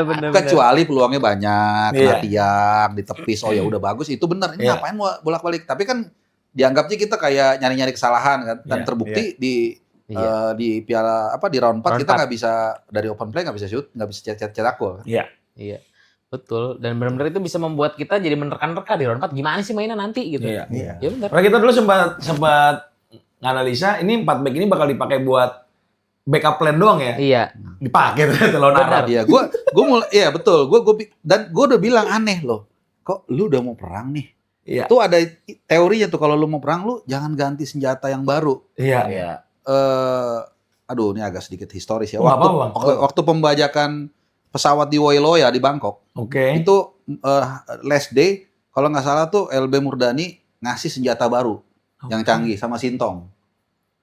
Bener. Kecuali peluangnya banyak, kena Iya. tiang, ditepis, oh ya udah bagus, itu benar. Ini Iya. ngapain bolak-balik? Tapi kan dianggapnya kita kayak nyari-nyari kesalahan kan, dan Iya, terbukti Iya. di piala di round 4 Round kita 4. nggak bisa dari open play, nggak bisa shoot, nggak bisa cetak gol. Iya. Betul. Dan benar-benar itu bisa membuat kita jadi menerka-nerka di round 4 gimana sih mainnya nanti gitu. Iya. Ya benar. Karena kita dulu sempat nganalisa ini 4 back ini bakal dipakai buat backup plan doang ya. Iya. Dipakai tuh lawan Arab. Iya, gue mulai, iya betul, dan gue udah bilang aneh loh, kok lu udah mau perang nih? Iya. Tuh ada teorinya tuh kalau lu mau perang lu jangan ganti senjata yang baru. Iya. Iya. Aduh ini agak sedikit historis ya. Oh, nggak apa-apa, Bang. Waktu pembajakan pesawat di Wailoya di Bangkok, Oke. itu last day kalau nggak salah tuh LB Murdani ngasih senjata baru yang canggih sama Sintong.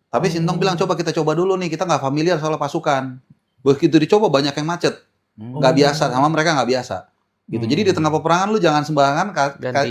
Tapi Sintong bilang coba kita coba dulu nih, kita nggak familiar soal pasukan. Begitu dicoba banyak yang macet, nggak biasa sama mereka nggak biasa. Gitu. Jadi di tengah peperangan lu jangan sembarangan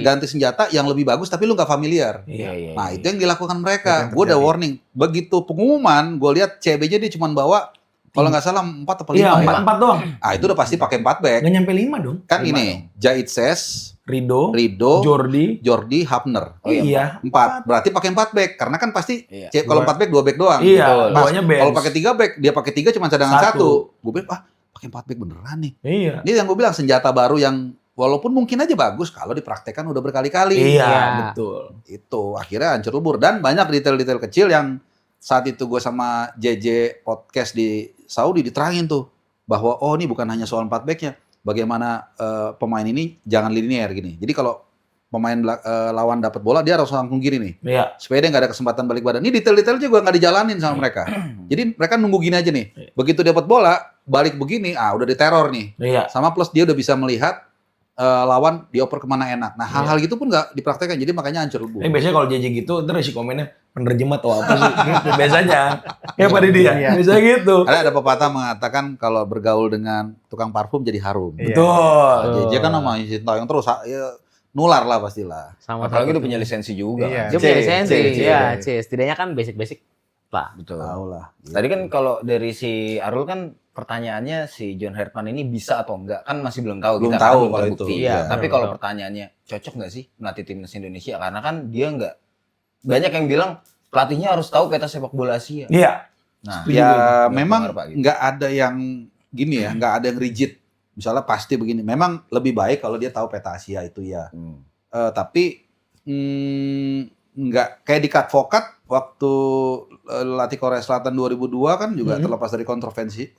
ganti senjata yang lebih bagus tapi lu nggak familiar. Iya. Nah, itu yang dilakukan mereka. Itu yang Gue udah terjadi. warning. Begitu pengumuman, gue lihat CB-nya dia cuma bawa kalau nggak salah 4 atau 5 Iya, ya. 4 doang. Ah, itu udah pasti pakai 4 back. Nggak nyampe 5 dong. Kan ini, Jahit Ses, Rido, Rido, Jordi. Hapner. Oh, iya. 4. Berarti pakai 4 back karena kan pasti Iya. kalau 4 back 2 back doang. Iya, Betul. bawahnya bench. Kalau pakai 3 back, dia pakai 3 cuma cadangan 1. Gue bilang, pakai 4 back beneran nih. Iya. Ini yang gue bilang senjata baru yang walaupun mungkin aja bagus kalau dipraktekkan udah berkali-kali. Iya, betul. Itu akhirnya hancur lebur dan banyak detail-detail kecil yang saat itu gue sama JJ podcast di Saudi diterangin tuh bahwa oh ini bukan hanya soal 4 backnya, bagaimana pemain ini jangan linear gini. Jadi kalau pemain lawan dapat bola dia harus langsung kiri nih, Iya. supaya dia nggak ada kesempatan balik badan. Ini detail-detail juga nggak dijalanin sama mereka. Jadi mereka nunggu gini aja nih, begitu dapat bola balik begini, udah diteror nih. Iya. Sama plus dia udah bisa melihat lawan dioper kemana enak. Nah hal-hal gitu pun nggak dipraktekkan, jadi makanya hancur lebur. Biasanya kalau JJ gitu, terus si komennya penerjemah atau apa sih? Gitu biasanya. Ya Pak Didi ya? Iya. Biasanya gitu. Ada pepatah mengatakan kalau bergaul dengan tukang parfum jadi harum. Iya. Betul. JJ kan sama Sintayong terus ya, nular lah pastilah. Sama Apalagi udah punya lisensi juga. Iya. Dia punya lisensi. C. Iya, C. Setidaknya kan basic-basic lah. Betul. Tahu lah. Tadi kan kalau dari si Arul kan pertanyaannya si John Herman ini bisa atau enggak kan masih belum tahu. Belum Kita tahu kan kalau terbukti. itu. Iya. Iya. Tapi Belum kalau tahu. pertanyaannya cocok nggak sih melatih timnas Indonesia? Karena kan dia nggak banyak yang bilang pelatihnya harus tahu peta sepak bola Asia. Iya. Nah, Ya Gimana memang Pak, gitu? nggak ada yang gini ya, nggak ada yang rigid. Misalnya pasti begini. Memang lebih baik kalau dia tahu peta Asia itu ya. Tapi nggak kayak di Advokat waktu latih Korea Selatan 2002 kan juga terlepas dari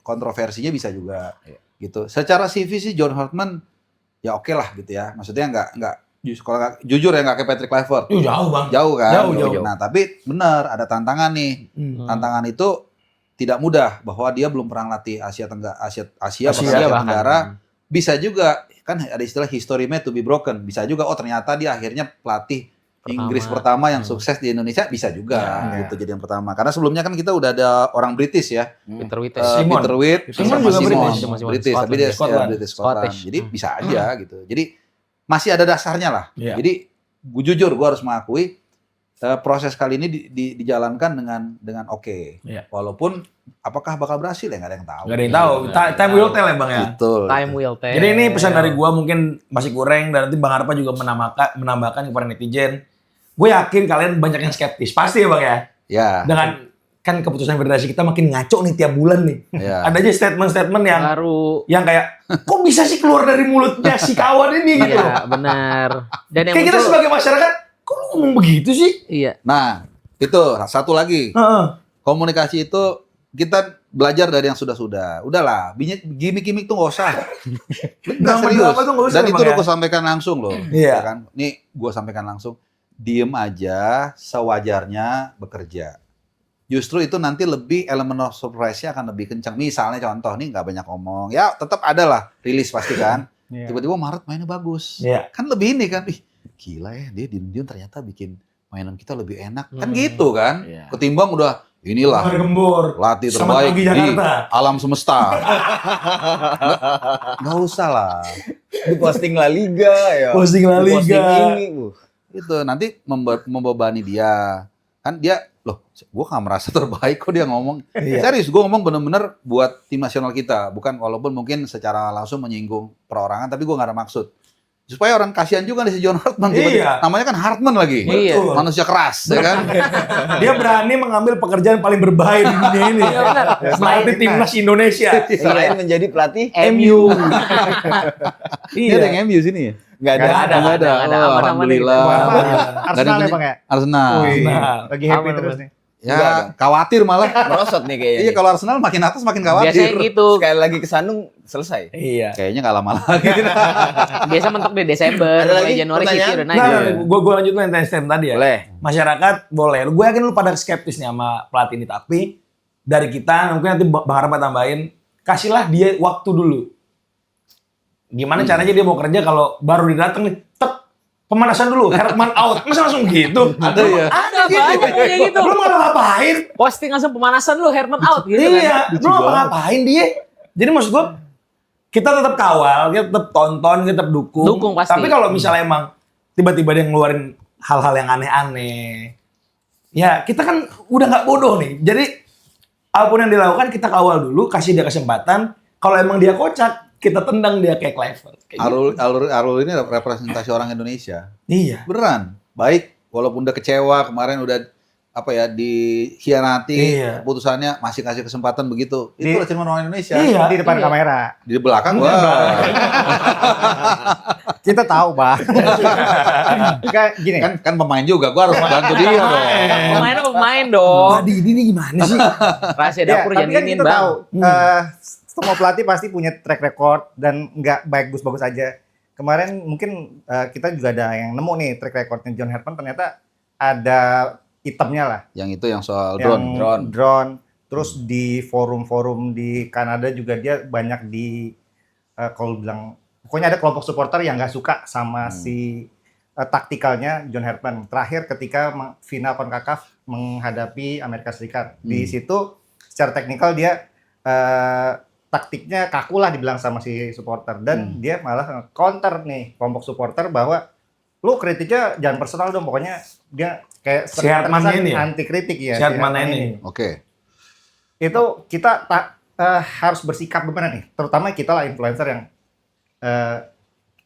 kontroversinya bisa juga gitu. Secara CV sih John Hartman ya oke lah gitu ya. Maksudnya nggak kalau nggak jujur ya nggak kayak Patrick Kluivert. Jauh Bang. Jauh kan? Jauh. Nah, tapi benar ada tantangan nih. Tantangan itu tidak mudah bahwa dia belum pernah latih Asia bahkan. Tenggara. Bisa juga kan ada istilah history made to be broken. Bisa juga ternyata dia akhirnya pelatih Inggris pertama yang sukses di Indonesia, bisa juga gitu jadi yang pertama. Karena sebelumnya kan kita udah ada orang British ya. Peter Wittes. Simon. Peter Witt Simon sama juga Simon. British. British, tapi dia Scotland. British Scotland. Scottish. Jadi bisa aja gitu. Jadi masih ada dasarnya lah. Iya. Jadi gue jujur gue harus mengakui proses kali ini dijalankan dengan oke. Iya. Walaupun apakah bakal berhasil ya nggak ada yang tahu. Gak ada yang tahu. Time will tell ya Bang ya. Betul. Time will tell. Jadi ini pesan dari gua mungkin masih kurang dan nanti Bang Arpa juga menambahkan kepada netizen. Gue yakin kalian banyak yang skeptis. Pasti ya Bang ya. Ya. Dengan kan keputusan federasi kita makin ngaco nih tiap bulan nih. Ya. Ada aja statement-statement baru. yang kayak kok bisa sih keluar dari mulutnya si kawan ini gitu. Iya, benar. Dan yang Kayak kita muncul, sebagai masyarakat kok lu ngomong begitu sih? iya. Nah itu satu lagi Heeh. komunikasi itu kita belajar dari yang sudah-sudah. Udahlah, gimmick-gimmick tuh nggak usah. Nggak Drama serius. tuh nggak usah Dan itu emang udah ya. gue sampaikan langsung loh. Iya. Ya kan? Nih gue sampaikan langsung. Diem aja, sewajarnya bekerja. Justru itu nanti lebih elemen of surprise-nya akan lebih kencang. Misalnya contoh nih nggak banyak ngomong. Ya tetap ada lah rilis pasti kan. Iya. Tiba-tiba Maret mainnya bagus. Iya. Kan lebih ini kan. Ih, gila ya dia diem-diem ternyata bikin mainan kita lebih enak. Kan gitu kan. Iya. Ketimbang udah inilah Gembor. pelatih Selamat terbaik pagi di Jakarta. alam semesta. Nggak usah lah. Di posting La Liga ya. Posting La Di posting Liga. ini, Itu nanti membebani dia. Kan dia, loh gue gak merasa terbaik kok dia ngomong. Iya. Serius, gue ngomong bener-bener buat tim nasional kita. Bukan walaupun mungkin secara langsung menyinggung perorangan, tapi gue gak ada maksud. Supaya orang kasihan juga nih si John Hartman. Iya. Namanya kan Hartman lagi. Iya. Betul. Manusia keras, ya kan? Dia berani mengambil pekerjaan paling berbahaya di dunia ini. Iya, benar. Melatih timnas Indonesia. Selain menjadi pelatih MU. Ini ada yang MU sini ya? nggak ada. Nggak ada. Nggak ada. Aman-aman Oh, gitu. Alhamdulillah. Arsenal ya Bang ya? Arsenal. Wih, Arsenal. lagi happy Aman, terus aman. nih. Ya, Nggak ada. khawatir malah. Merosot nih kayaknya. Iya, kalau Arsenal makin atas makin Biasanya khawatir. gitu. Sekali lagi kesandung selesai. Iya. Kayaknya nggak lama lagi. Biasa mentok di Desember, Ada mulai lagi Januari City pertanyaan? udah naik. Nah, gue lanjut yang tadi ya. Boleh. Masyarakat boleh. Gue yakin lu pada skeptis nih sama pelatih ini. Tapi dari kita, mungkin nanti Bang Harma tambahin, kasihlah dia waktu dulu. Gimana caranya dia mau kerja kalau baru didateng nih, tek, pemanasan dulu, Herman out. Masa langsung gitu? Ada ya? Ada banyak kayak gitu. Lu mau ngapain? Posting langsung pemanasan lu Herman out gitu kan. Iya, lu mau ngapain dia? Jadi maksud gue, kita tetap kawal, kita tetap tonton, kita tetap dukung. Dukung pasti. Tapi kalau misalnya emang tiba-tiba dia ngeluarin hal-hal yang aneh-aneh, ya kita kan udah nggak bodoh nih. Jadi apapun yang dilakukan kita kawal dulu, kasih dia kesempatan. Kalau emang dia kocak, kita tendang dia kayak Kluivert. Kayak gitu. Arul ini representasi orang Indonesia. Iya. Beneran. Baik, walaupun udah kecewa kemarin udah apa ya dikhianati, Iya. keputusannya masih kasih kesempatan begitu. Di- Itu cermin orang Indonesia. Iya. Di depan Iya. kamera. Di belakang wah. Kita tahu, Bang. Kayak gini. kan pemain juga, gua harus bantu dia dong. Pemainnya pemain dong. Tadi ini gimana sih? Rahasia Ya, dapur tapi jangan kan ingin kita bang. tahu semua pelatih pasti punya track record dan nggak bagus-bagus aja. Kemarin mungkin kita juga ada yang nemu nih track recordnya John Hartman, ternyata ada itemnya lah. Yang itu yang soal Yang drone. drone. Terus di forum-forum di Kanada juga dia banyak di kalau bilang pokoknya ada kelompok supporter yang nggak suka sama si taktikalnya John Hartman. Terakhir ketika final CONCACAF menghadapi Amerika Serikat. Di situ secara teknikal dia taktiknya kaku lah dibilang sama si supporter. Dan dia malah counter nih kelompok supporter bahwa lu kritiknya jangan personal dong. Pokoknya dia kayak Si Hartman ini ya? anti kritik ya. Si Hartman ini. Oke. Itu kita harus bersikap gimana nih, terutama kita lah influencer yang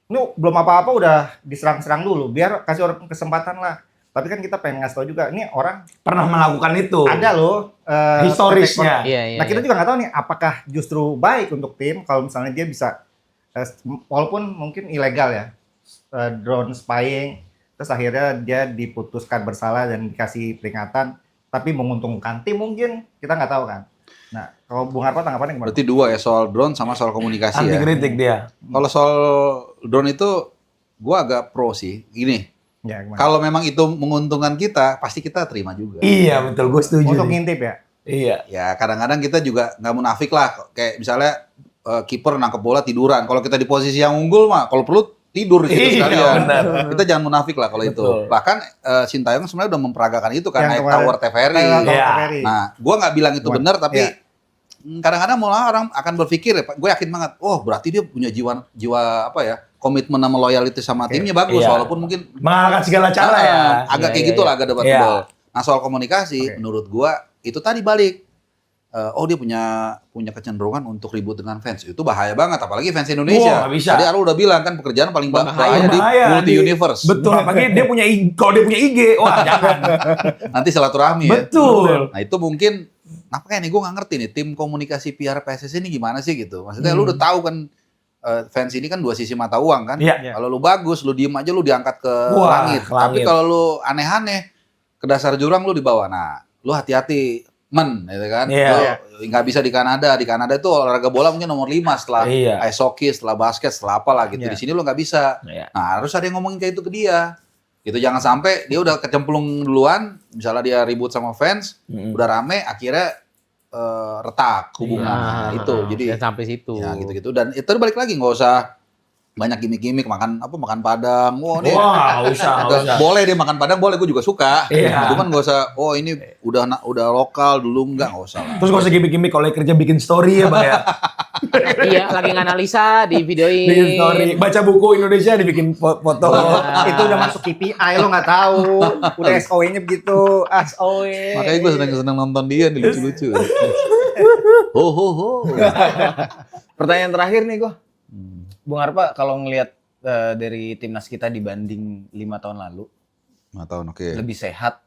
ini belum apa-apa udah diserang-serang dulu, biar kasih orang kesempatan lah. Tapi kan kita pengen ngasih tau juga, ini orang Pernah melakukan itu. ada loh Historisnya. track record. Iya, iya. Nah kita iya. juga nggak tahu nih apakah justru baik untuk tim kalau misalnya dia bisa walaupun mungkin ilegal ya, drone spying, terus akhirnya dia diputuskan bersalah dan dikasih peringatan, tapi menguntungkan tim mungkin kita nggak tahu kan. Nah kalau Bung Harpa tanggapannya gimana? Berarti dua ya, soal drone sama soal komunikasi Anti ya. kritik dia. Kalau soal drone itu gua agak pro sih. Gini, Ya, gimana? kalau memang itu menguntungkan kita, pasti kita terima juga. Iya betul, gue setuju. Untuk nih. ngintip ya. Iya. Ya kadang-kadang kita juga nggak munafik lah. Kayak misalnya kiper nangkep bola tiduran. Kalau kita di posisi yang unggul mah, kalau perlu tidur di situ Iya, sekalian. benar. Kita jangan munafik lah kalau itu. Betul. Bahkan Sintayong sebenarnya udah memperagakan itu kan, Yang naik kemarin. tower TVRI. Iya. Nah, gua nggak bilang itu Gua- benar, tapi iya. kadang-kadang malah orang akan berpikir, gue yakin banget, oh berarti dia punya jiwa apa ya, komitmen sama loyalty sama timnya bagus, Iya. walaupun mungkin Mengalahkan segala cara ya. agak Iya, kayak iya, gitu lah, agak debatable. Iya. Nah soal komunikasi, Oke. menurut gua itu tadi balik. Oh dia punya kecenderungan untuk ribut dengan fans. Itu bahaya banget, apalagi fans Indonesia. Wah, nggak bisa. Tadi Arul udah bilang kan pekerjaan paling bahaya di Bahaya multi universe. Betul, apalagi dia punya IG. Kalau dia punya IG, wah jangan. Nanti silaturahmi ya. Betul. Nah itu mungkin, apa kayak nih gue nggak ngerti nih tim komunikasi PR PSSI ini gimana sih gitu. Maksudnya lu udah tahu kan fans ini kan dua sisi mata uang kan. Iya. Kalau lu bagus, lu diem aja lu diangkat ke Wah, langit. ke Tapi langit. kalau lu aneh-aneh ke dasar jurang lu dibawa. Nah, lu hati-hati. gitu kan. Iya. Lo nggak bisa di Kanada. Di Kanada itu olahraga bola mungkin nomor 5 setelah Iya. ice hockey, setelah basket, setelah apalah gitu. Iya. Di sini lo nggak bisa. Iya. Nah, harus ada yang ngomongin kayak itu ke dia. Gitu, jangan sampai dia udah kecemplung duluan, misalnya dia ribut sama fans, udah rame, akhirnya retak hubungan. Nah, itu. Jadi jangan sampai situ. ya gitu-gitu. Dan itu balik lagi nggak usah banyak gimmick-gimmick makan padang. Wah, usah. Boleh deh makan padang, boleh, gue juga suka. Iya. Cuman nggak usah. Oh ini udah lokal dulu, nggak usah lah. Terus gak usah gimmick-gimmick kalau kerja bikin story ya Bang ya. Iya, lagi nganalisa di videoin. Bikin story, baca buku Indonesia dibikin foto. Itu udah masuk KPI lo nggak tahu. Udah SOE-nya begitu. SOE. Makanya gue seneng nonton dia nih, lucu-lucu. Ho. Pertanyaan terakhir nih gue. Bung Arpa, kalau ngelihat dari timnas kita dibanding 5 tahun lalu, 5 tahun, oke. lebih sehat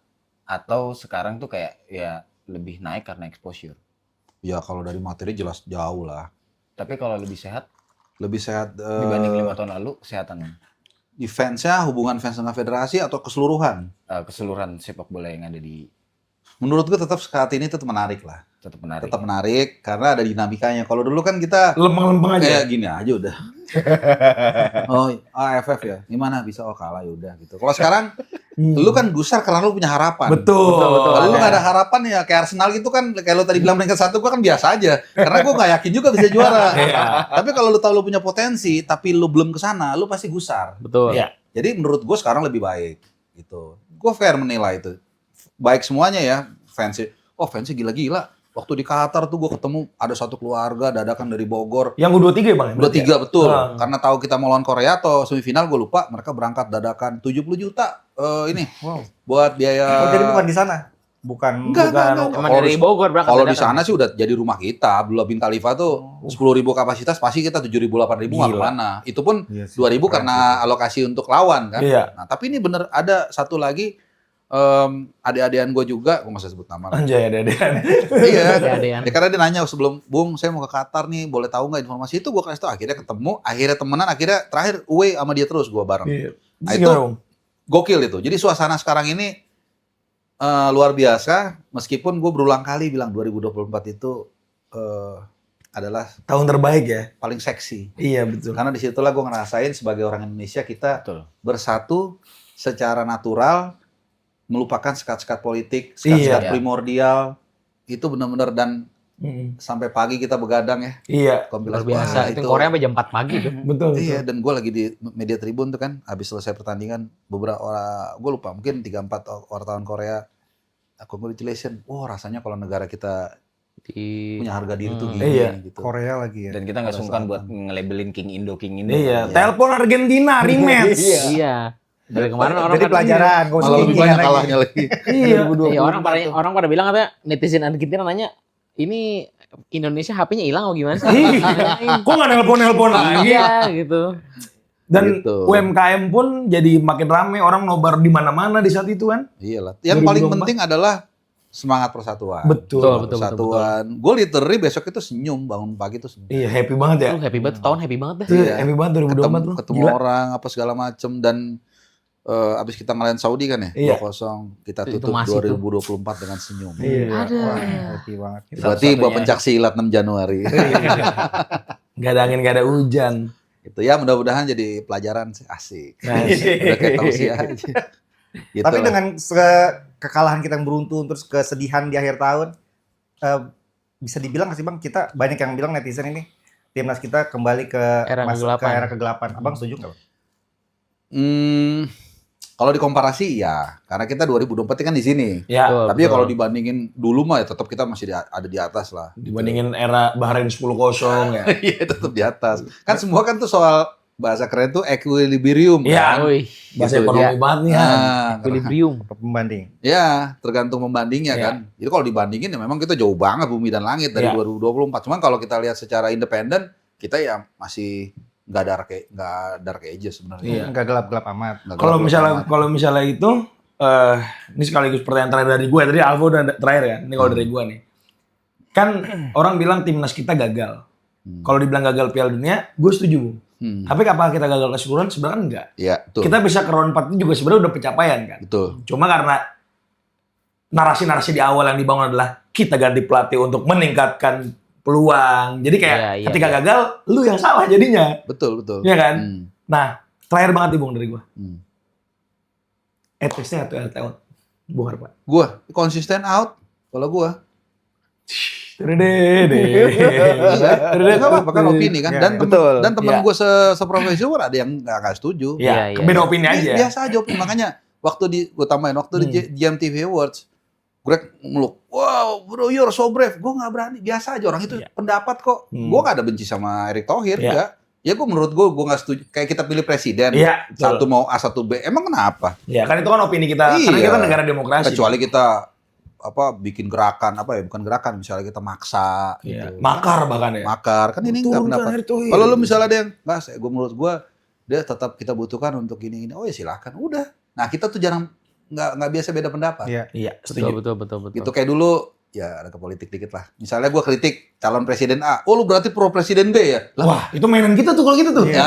atau sekarang tuh kayak ya lebih naik karena exposure? Ya kalau dari materi jelas jauh lah. Tapi kalau lebih sehat Lebih sehat dibanding 5 tahun lalu, kesehatan di fansnya, hubungan fans dengan federasi atau keseluruhan? keseluruhan sepak bola yang ada di Menurut gue tetap saat ini tetap menarik lah. tetap menarik. Tetap menarik karena ada dinamikanya. Kalau dulu kan kita Lempeng-lempeng aja. kayak gini aja udah. Oh, AFF ya. Gimana bisa kalah ya udah gitu. Kalau sekarang lu kan gusar karena lu punya harapan. Betul. Kalau lu gak ada harapan ya kayak Arsenal gitu kan, kayak lu tadi bilang peringkat 1, gua kan biasa aja. Karena gua gak yakin juga bisa juara. Tapi kalau lu tahu lu punya potensi tapi lu belum kesana, lu pasti gusar. Betul. Iya. Jadi menurut gue sekarang lebih baik gitu. Gue fair menilai itu. Baik semuanya ya, fansnya. Oh fansnya gila-gila. Waktu di Qatar tuh gue ketemu ada satu keluarga dadakan dari Bogor. Yang U23 ya Bang? Udah 3 betul. Ah. Karena tahu kita mau lawan Korea atau semifinal gue lupa. Mereka berangkat dadakan 70 juta ini buat biaya. Oh, jadi bukan di sana. Bukan. Enggak. Emang dari Bogor berangkat. Kalau di dadakan. sana sih udah jadi rumah kita. Abdullah bin Khalifa tuh 10.000 kapasitas, pasti kita 7.000 8.000 nggak Gila. kemana. Itu pun Iya sih, 2.000 keren karena alokasi untuk lawan kan. Iya. Nah tapi ini bener ada satu lagi adik-adian gue juga, gue masa sebut nama. Anjay, ada. Iya. Adik-adian. Ya, karena dia nanya sebelum, Bung saya mau ke Qatar nih, boleh tahu nggak informasi itu? Gue kasih tau. Akhirnya ketemu, akhirnya temenan, akhirnya terakhir away sama dia terus gue bareng. Iya. Nah, Terus itu gimana, Bang? gokil itu. Jadi suasana sekarang ini luar biasa. Meskipun gue berulang kali bilang 2024 itu adalah Tahun terbaik ya? paling seksi. Iya, betul. Karena disitulah gue ngerasain sebagai orang Indonesia kita Betul. bersatu secara natural, melupakan sekat-sekat politik, sekat-sekat Iya. primordial. Itu benar-benar dan sampai pagi kita begadang ya. Iya, Kompilas Luar biasa. Wah, Itu Korea sampai jam 4 pagi tuh. betul. Iya, dan gue lagi di media Tribun tuh kan, habis selesai pertandingan, beberapa orang, gue lupa, mungkin 3-4 wartawan Korea, congratulations, rasanya kalau negara kita punya harga diri tuh gini, Iya. gitu. Korea lagi ya. Dan kita nggak Korea sungkan Selatan. buat nge-labelin King Indo. Iya, telepon Argentina rematch. Iya. Dari kemarin orang Jadi kan- pelajaran. Gak usah Malah lebih tinggi banyak lagi. kalahnya lagi. Iya, Iya, orang pada bilang katanya netizen Argentina nanya, ini Indonesia HP-nya hilang atau gimana sih? Kok nggak nelpon lagi? Iya gitu. Dan Gitu. UMKM pun jadi makin rame, orang nobar di mana-mana di saat itu kan. Iyalah. Yang paling 2024. penting adalah semangat persatuan. Betul. Persatuan. Gue literally besok itu senyum, bangun pagi itu senyum. Iya, happy banget ya. Lu happy banget, tahun happy banget dah. Tuh, Iya. happy banget 2024 lu. Ketemu Gila. orang apa segala macem dan abis kita ngalahin Saudi kan ya, Iya. 2-0, kita Itu tutup masih tuh. 2024 dengan senyum. Iya. Ada. Wah, happy banget. Berarti bawa pencak silat 6 Januari. Gak ada angin, gak ada hujan. Itu ya, mudah-mudahan jadi pelajaran sih, asik. Nice. Udah kayak tausiah aja. Gitu Tapi lah. dengan kekalahan kita yang beruntun, terus kesedihan di akhir tahun, bisa dibilang nggak sih Bang, kita banyak yang bilang netizen ini, timnas kita kembali ke Era kegelapan. era kegelapan. Abang setuju nggak Bang? Kalau dikomparasi ya, karena kita 2024 kan di sini. Ya, Betul, Tapi ya betul. kalau dibandingin dulu mah ya tetap kita masih ada di atas lah. dibandingin era Bahrain 10-0 ya. Iya, tetap di atas. Kan semua kan tuh soal bahasa keren tuh equilibrium Iya. kan. Wih, Bahasa Gitu, ekonomi ya. banget nih ya. Nah, equilibrium. Pembanding. ya tergantung pembandingnya Iya. kan. Jadi kalau dibandingin ya memang kita jauh banget bumi dan langit dari Iya. 2024. Cuman kalau kita lihat secara independen, kita ya masih nggak dark ages sebenarnya. Iya. Nggak gelap-gelap amat. Nggak Kalau gelap-gelap amat. misalnya itu, ini sekaligus pertanyaan terakhir dari gue. Tadi Alvo udah terakhir ya. Ini kalau dari gue nih, kan orang bilang timnas kita gagal. Kalau dibilang gagal Piala Dunia, gue setuju. Bu. Tapi apakah kita gagal keseluruhan? Sebenarnya enggak. Iya, betul. Kita bisa ke round 4 itu juga sebenarnya udah pencapaian kan. Betul. Cuma karena narasi-narasi di awal yang dibangun adalah kita ganti pelatih untuk meningkatkan peluang. Jadi kayak Iya, ketika iya. gagal, lu yang salah jadinya. Betul, betul. Iya kan? Hmm. Nah, terakhir banget nih Bung dari gua. Hmm. ETC atau LTO? Bung Harpa. Gua konsisten out kalau gua. Nggak apa-apa kan opini kan. Iya, Dan iya. temen, Betul. dan temen Iya. gue seprofesi gue ada yang nggak setuju. Ya, Iya, iya. beda opini aja. Biasa aja opini. Makanya waktu gue tambahin waktu di GMTV Awards, Greg meluk, wow bro you're so brave. Gue nggak berani. Biasa aja orang itu Iya. pendapat kok. Gue nggak ada benci sama Erick Thohir Iya. ya. Ya gue menurut gue nggak setuju. Kayak kita pilih presiden. Iya, betul. Satu mau A satu B. Emang kenapa? Ya kan itu kan opini kita. Karena Iya. kita negara demokrasi. Kecuali kita bikin gerakan bukan gerakan misalnya kita maksa Iya. gitu. Makar bahkan ya. Makar kan ini enggak pendapat. Kalau lu misalnya ada yang enggak, menurut gua dia tetap kita butuhkan untuk ini. Oh ya silakan. Udah. Nah, kita tuh jarang nggak biasa beda pendapat. Iya. Iya, Betul, setuju. betul. Gitu kayak dulu ya ada ke politik dikit lah. Misalnya gua kritik calon presiden A. Oh, lu berarti pro presiden B ya? Lah, Wah, itu mainan kita tuh kalau gitu tuh. Iya.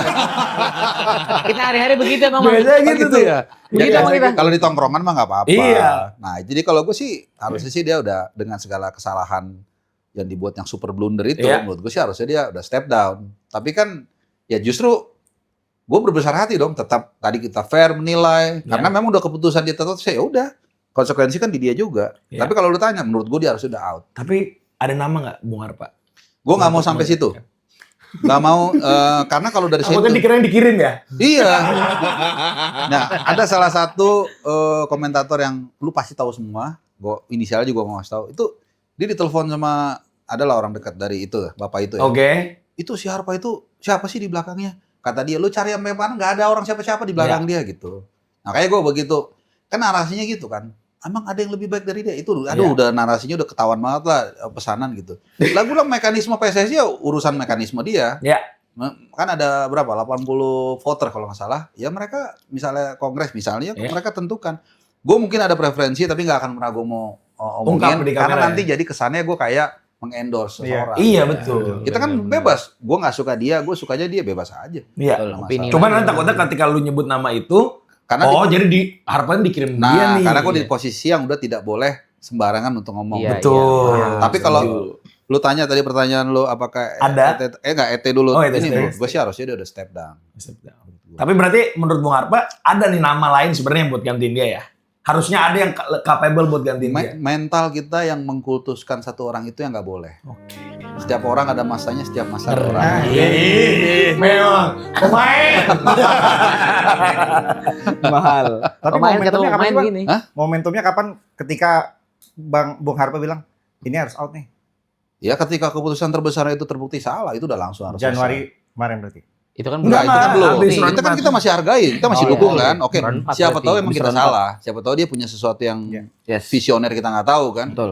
Kita hari-hari begitu emang. Biasanya kan gitu tuh. ya. Begitu Ya, emang kita. kalau di tongkrongan mah nggak apa-apa. Iya. Nah, jadi kalau gue sih harusnya sih dia udah dengan segala kesalahan yang dibuat yang super blunder itu, Iya. menurut gue sih harusnya dia udah step down. Tapi kan ya justru gue berbesar hati dong. Tetap tadi kita fair menilai Iya. karena memang udah keputusan dia tetap ya udah konsekuensi kan di dia juga. Iya. Tapi kalau lu tanya, menurut gue dia harus udah out. Tapi ada nama nggak Bung Harpa? Gue nggak mau sampai situ. Nggak mau karena kalau dari situ. Aku tadi dikirim ya. Iya. Nah, ada salah satu komentator yang lu pasti tahu semua. Gue inisialnya juga mau ngasih tahu. Itu dia ditelepon sama adalah orang dekat dari itu, bapak itu ya. Oke. Itu si Harpa itu siapa sih di belakangnya? Kata dia, lu cari sampai mana nggak ada orang siapa-siapa di belakang dia gitu. Nah, kayak gue begitu. Kan narasinya gitu kan. Emang ada yang lebih baik dari dia? Itu aduh udah narasinya udah ketahuan banget lah pesanan gitu. Lah gue bilang mekanisme PSSI ya urusan mekanisme dia. Ya. Kan ada berapa 80 voter kalau nggak salah ya mereka misalnya kongres misalnya mereka tentukan gue mungkin ada preferensi tapi nggak akan pernah gue mau Ungkap omongin di karena kamera nanti jadi kesannya gue kayak mengendorse seseorang. Iya betul. Kita kan bebas, gue nggak suka dia, gue sukanya dia bebas aja. Iya. Nggak Opini. masalah. Cuman nanti takutnya ketika lu nyebut nama itu, Karena jadi di harapan dikirim dia nah nih. karena gue di posisi yang udah tidak boleh sembarangan untuk ngomong. Iya, Betul. iya. Tapi kalau lu tanya tadi pertanyaan lu apakah Ada? nggak ET dulu Oh, ET ini stay. menurut gue sih harusnya dia udah step down. Tapi berarti menurut Bung Harpa ada nih nama lain sebenarnya yang buat gantiin dia ya. Harusnya ada yang capable buat gantiin dia. Mental kita yang mengkultuskan satu orang itu yang nggak boleh. Setiap orang ada masanya, setiap masa ada orang. Memang pemain. Mahal. Tapi Pemain ketemu momentumnya kapan pemain sih, Bang? gini. Momentumnya kapan ketika Bung Harpa bilang ini harus out nih? Ya ketika keputusan terbesar itu terbukti salah, itu udah langsung harus Januari kemarin berarti. Itu kan Enggak, itu kan belum. habis round Itu kan empat. kita masih hargai, kita masih Oh, dukung iya. kan. Oke, Round empat siapa berarti. tahu emang Habis kita round salah. Siapa tahu dia punya sesuatu yang Iya. Yes. visioner kita nggak tahu kan. Betul.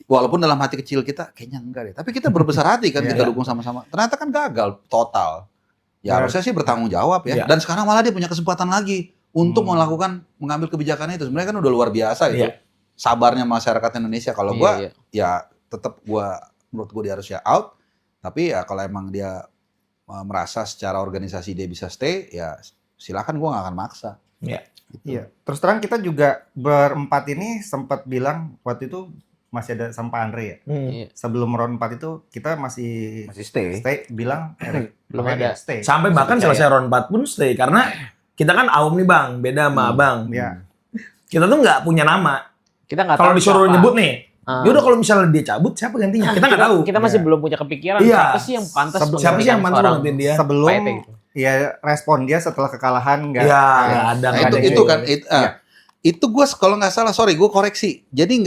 Walaupun dalam hati kecil kita kayaknya enggak deh. Tapi kita berbesar hati kan, Iya. kita dukung sama-sama. Ternyata kan gagal total. Ya Benar. harusnya sih bertanggung jawab ya. Iya. Dan sekarang malah dia punya kesempatan lagi untuk mengambil kebijakan itu. Sebenarnya kan udah luar biasa itu. Iya. Sabarnya masyarakat Indonesia. Kalau gua Iya, iya. ya tetap menurut gua dia harusnya out. Tapi ya kalau emang dia merasa secara organisasi dia bisa stay, ya silakan, gua nggak akan maksa. Iya. Iya. Terus terang kita juga berempat ini sempat bilang waktu itu masih ada sama Pak Andre ya. Iya. Sebelum round 4 itu kita masih Masih stay. bilang Belum makanya ada. dia stay. Sampai bahkan Percaya. selesai round 4 pun stay karena kita kan awam nih Bang, beda sama Abang. Iya. Kita tuh nggak punya nama. Kita nggak Kalau tahu disuruh siapa. nyebut nih, Ah. yaudah kalau misalnya dia cabut siapa gantinya? Kita nggak tahu. Kita masih Iya. belum punya kepikiran Iya. siapa sih yang pantas Siapa menggantikan sih yang pantas seorang menggantiin dia? Sebelum Pak Ete gitu. ya respon dia setelah kekalahan nggak Iya, nggak- nggak ada, Nah, nggak itu ada itu gitu. kan itu gue kalau nggak salah, sorry gue koreksi. Jadi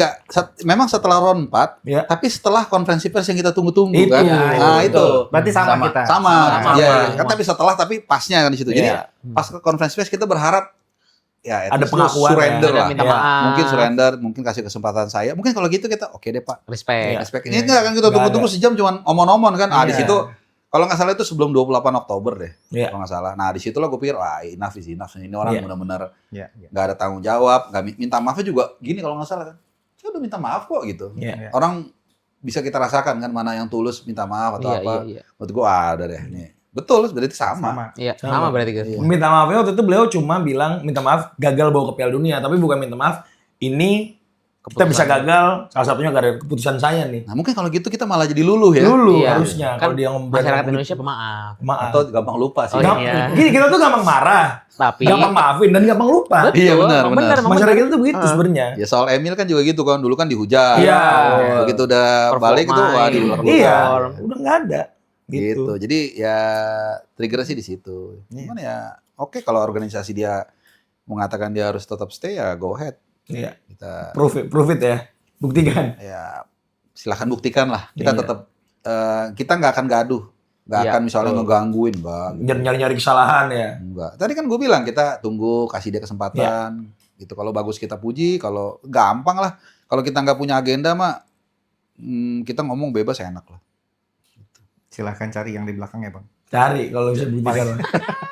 memang setelah round 4, Iya. tapi setelah konferensi pers yang kita tunggu-tunggu Itu, kan. iya, Nah, betul. itu berarti sama, Sama. kita. sama. Sama. Ya, Sama. kan tapi setelah pasnya kan di situ. Jadi Iya. pas ke konferensi pers kita berharap ya at Ada least lu pengakuan surrender ya. lah. Minta Iya. maaf. Mungkin surrender, mungkin kasih kesempatan saya. Mungkin kalau gitu kita oke deh Pak. Respect. Respect. Iya. Ini nggak kan kita Nggak tunggu-tunggu sejam cuman omon-omon kan. Ah di Iya. situ kalau nggak salah itu sebelum 28 Oktober deh. Iya. Kalau nggak salah. Nah di situ lah gue pikir wah enough is enough. Ini orang Iya. benar-benar Iya, iya. nggak ada tanggung jawab, nggak minta maafnya juga gini kalau nggak salah kan. Saya udah minta maaf kok gitu. Iya. Orang bisa kita rasakan kan mana yang tulus minta maaf atau Iya, apa. iya, iya. Menurut gue udah deh nih. Betul berarti sama. Iya, Sama. sama berarti guys. Minta maafnya waktu itu beliau cuma bilang minta maaf gagal bawa ke Piala Dunia, tapi bukan minta maaf ini Kita bisa gagal, salah satunya gara-gara keputusan saya nih. Nah, mungkin kalau gitu kita malah jadi luluh ya. Dulu Iya. harusnya Kan kalau dia ngomong masyarakat Indonesia pemaaf. maaf. Atau gampang lupa sih. Oh, Gam- iya. Gini, kita tuh gampang marah, Tapi gampang maafin dan gampang lupa. betul, Iya, benar, emang benar. emang Masyarakat benar. kita tuh begitu sebenarnya. Ya soal Emil kan juga gitu kan. Dulu kan dihujat. Iya. Begitu udah Performa, balik itu wah diulang-ulang. Iya, udah nggak ada. Gitu. Gitu. Jadi ya trigger sih di situ. Cuman ya oke kalau organisasi dia mengatakan dia harus tetap stay ya go ahead. Iya. Kita Proof it ya. Buktikan. ya silahkan buktikan lah. Kita Iya. tetap kita nggak akan gaduh. Nggak Iya, akan misalnya betul. ngegangguin, Bang. Nyari-nyari kesalahan ya. Enggak. Tadi kan gue bilang kita tunggu kasih dia kesempatan. Gitu. Kalau bagus kita puji, kalau gampang lah. Kalau kita nggak punya agenda mah kita ngomong bebas enak lah. Silahkan cari yang di belakang ya bang. Cari kalau bisa buktikan.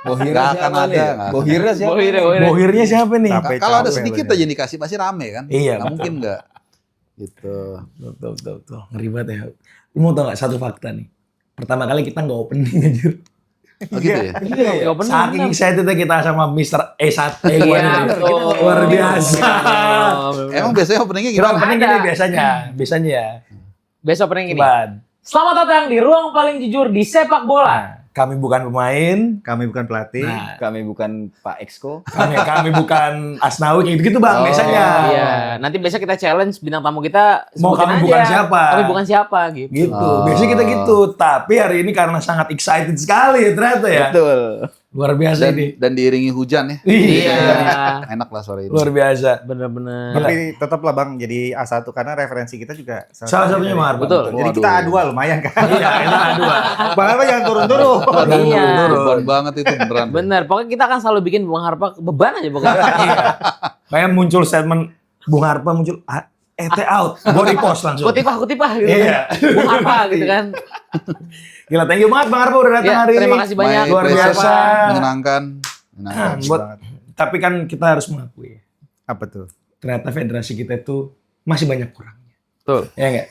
Bohirnya Nggak akan siapa ada, nih? nggak akan. Bohirnya siapa? Bohirnya, nih? bohirnya. Bohirnya siapa nih? Capek. Kalau ada capek sedikit loh aja yang dikasih pasti rame kan? Iya, Nggak mungkin nggak. Gitu. Betul. Ngeri banget ya. Lu mau tau gak satu fakta nih? Pertama kali kita nggak opening anjir. Oh gitu ya? Nggak bener, Saking bener. excitednya kita sama Mr. E1. Iya, betul. Luar biasa. Emang biasanya openingnya Kita gimana? opening Ada. gini biasanya. Biasanya ya. Besok opening ini. Ban. Selamat datang di ruang paling jujur di sepak bola. Kami bukan pemain. Kami bukan pelatih. Nah, Kami bukan Pak Exco. kami bukan Asnawi kayak gitu bang Oh, biasanya. Iya, nanti besok kita challenge bintang tamu kita. Mau sebutin kami aja. bukan siapa. Kami bukan siapa gitu. Gitu. Oh. Biasanya kita gitu. Tapi hari ini karena sangat excited sekali ternyata ya. Betul. Luar biasa Dan, ini. dan diiringi hujan ya. Iya, Enak lah sore ini. Luar biasa. bener-bener. Tapi tetaplah bang jadi A1 karena referensi kita juga Salah satunya dari- Mahar, Bang. Betul. Jadi Waduh. kita A2 lumayan kan. Iya, kita dua. Bang Arfa jangan turun-turun. Iya. Beban banget itu beneran. Bener, pokoknya kita akan selalu bikin Bung Harpa beban aja pokoknya. Iya. Kayak muncul statement Bung Harpa muncul ET out, body post langsung. Kutipah gitu. Iya. Bung Harpa gitu kan. Gila, thank you banget Bang Harpa udah datang Ya, hari ini. terima kasih banyak. My Luar pleasure. biasa. Menyenangkan. Menyenangkan. Buat, tapi kan kita harus mengakui, Apa tuh? ternyata federasi kita itu masih banyak kurangnya. Betul. Ya enggak?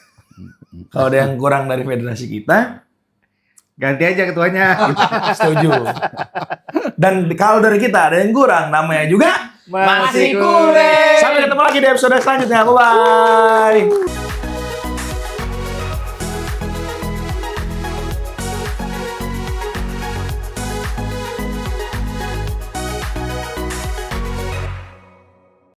Kalau ada yang kurang dari federasi kita, Ganti aja ketuanya. setuju. Dan kalau dari kita ada yang kurang, namanya juga Masih kurang. Sampai ketemu lagi di episode selanjutnya. Bye-bye.